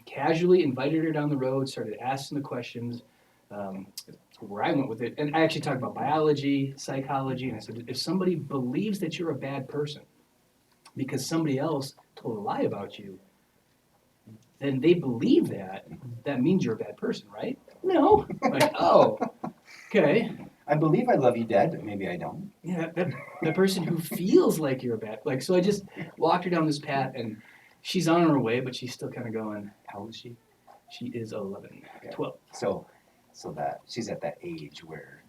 Speaker 1: casually invited her down the road, started asking the questions, where I went with it. And I actually talked about biology, psychology, and I said, if somebody believes that you're a bad person because somebody else told a lie about you, then they believe that means you're a bad person, right? No. Like, oh, okay.
Speaker 2: I believe I love you, Dad, but maybe I don't.
Speaker 1: Yeah, that person who feels like you're a bad, so I just walked her down this path, and she's on her way, but she's still kind of going.
Speaker 2: How old is she?
Speaker 1: She is 11,
Speaker 2: Okay.
Speaker 1: 12.
Speaker 2: So that she's at that age where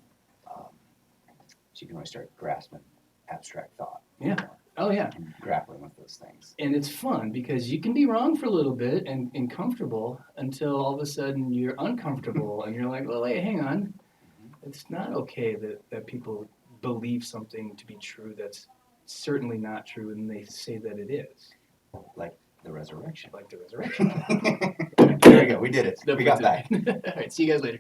Speaker 2: she can really start grasping abstract thought.
Speaker 1: Yeah. Oh yeah.
Speaker 2: And grappling with those things.
Speaker 1: And it's fun because you can be wrong for a little bit and comfortable until all of a sudden you're uncomfortable and you're like, well, wait, hang on. It's not okay that people believe something to be true that's certainly not true, and they say that it is.
Speaker 2: Like the resurrection.
Speaker 1: Like the resurrection.
Speaker 2: There we go. We did it.
Speaker 1: That's
Speaker 2: We got that.
Speaker 1: All right, see you guys later.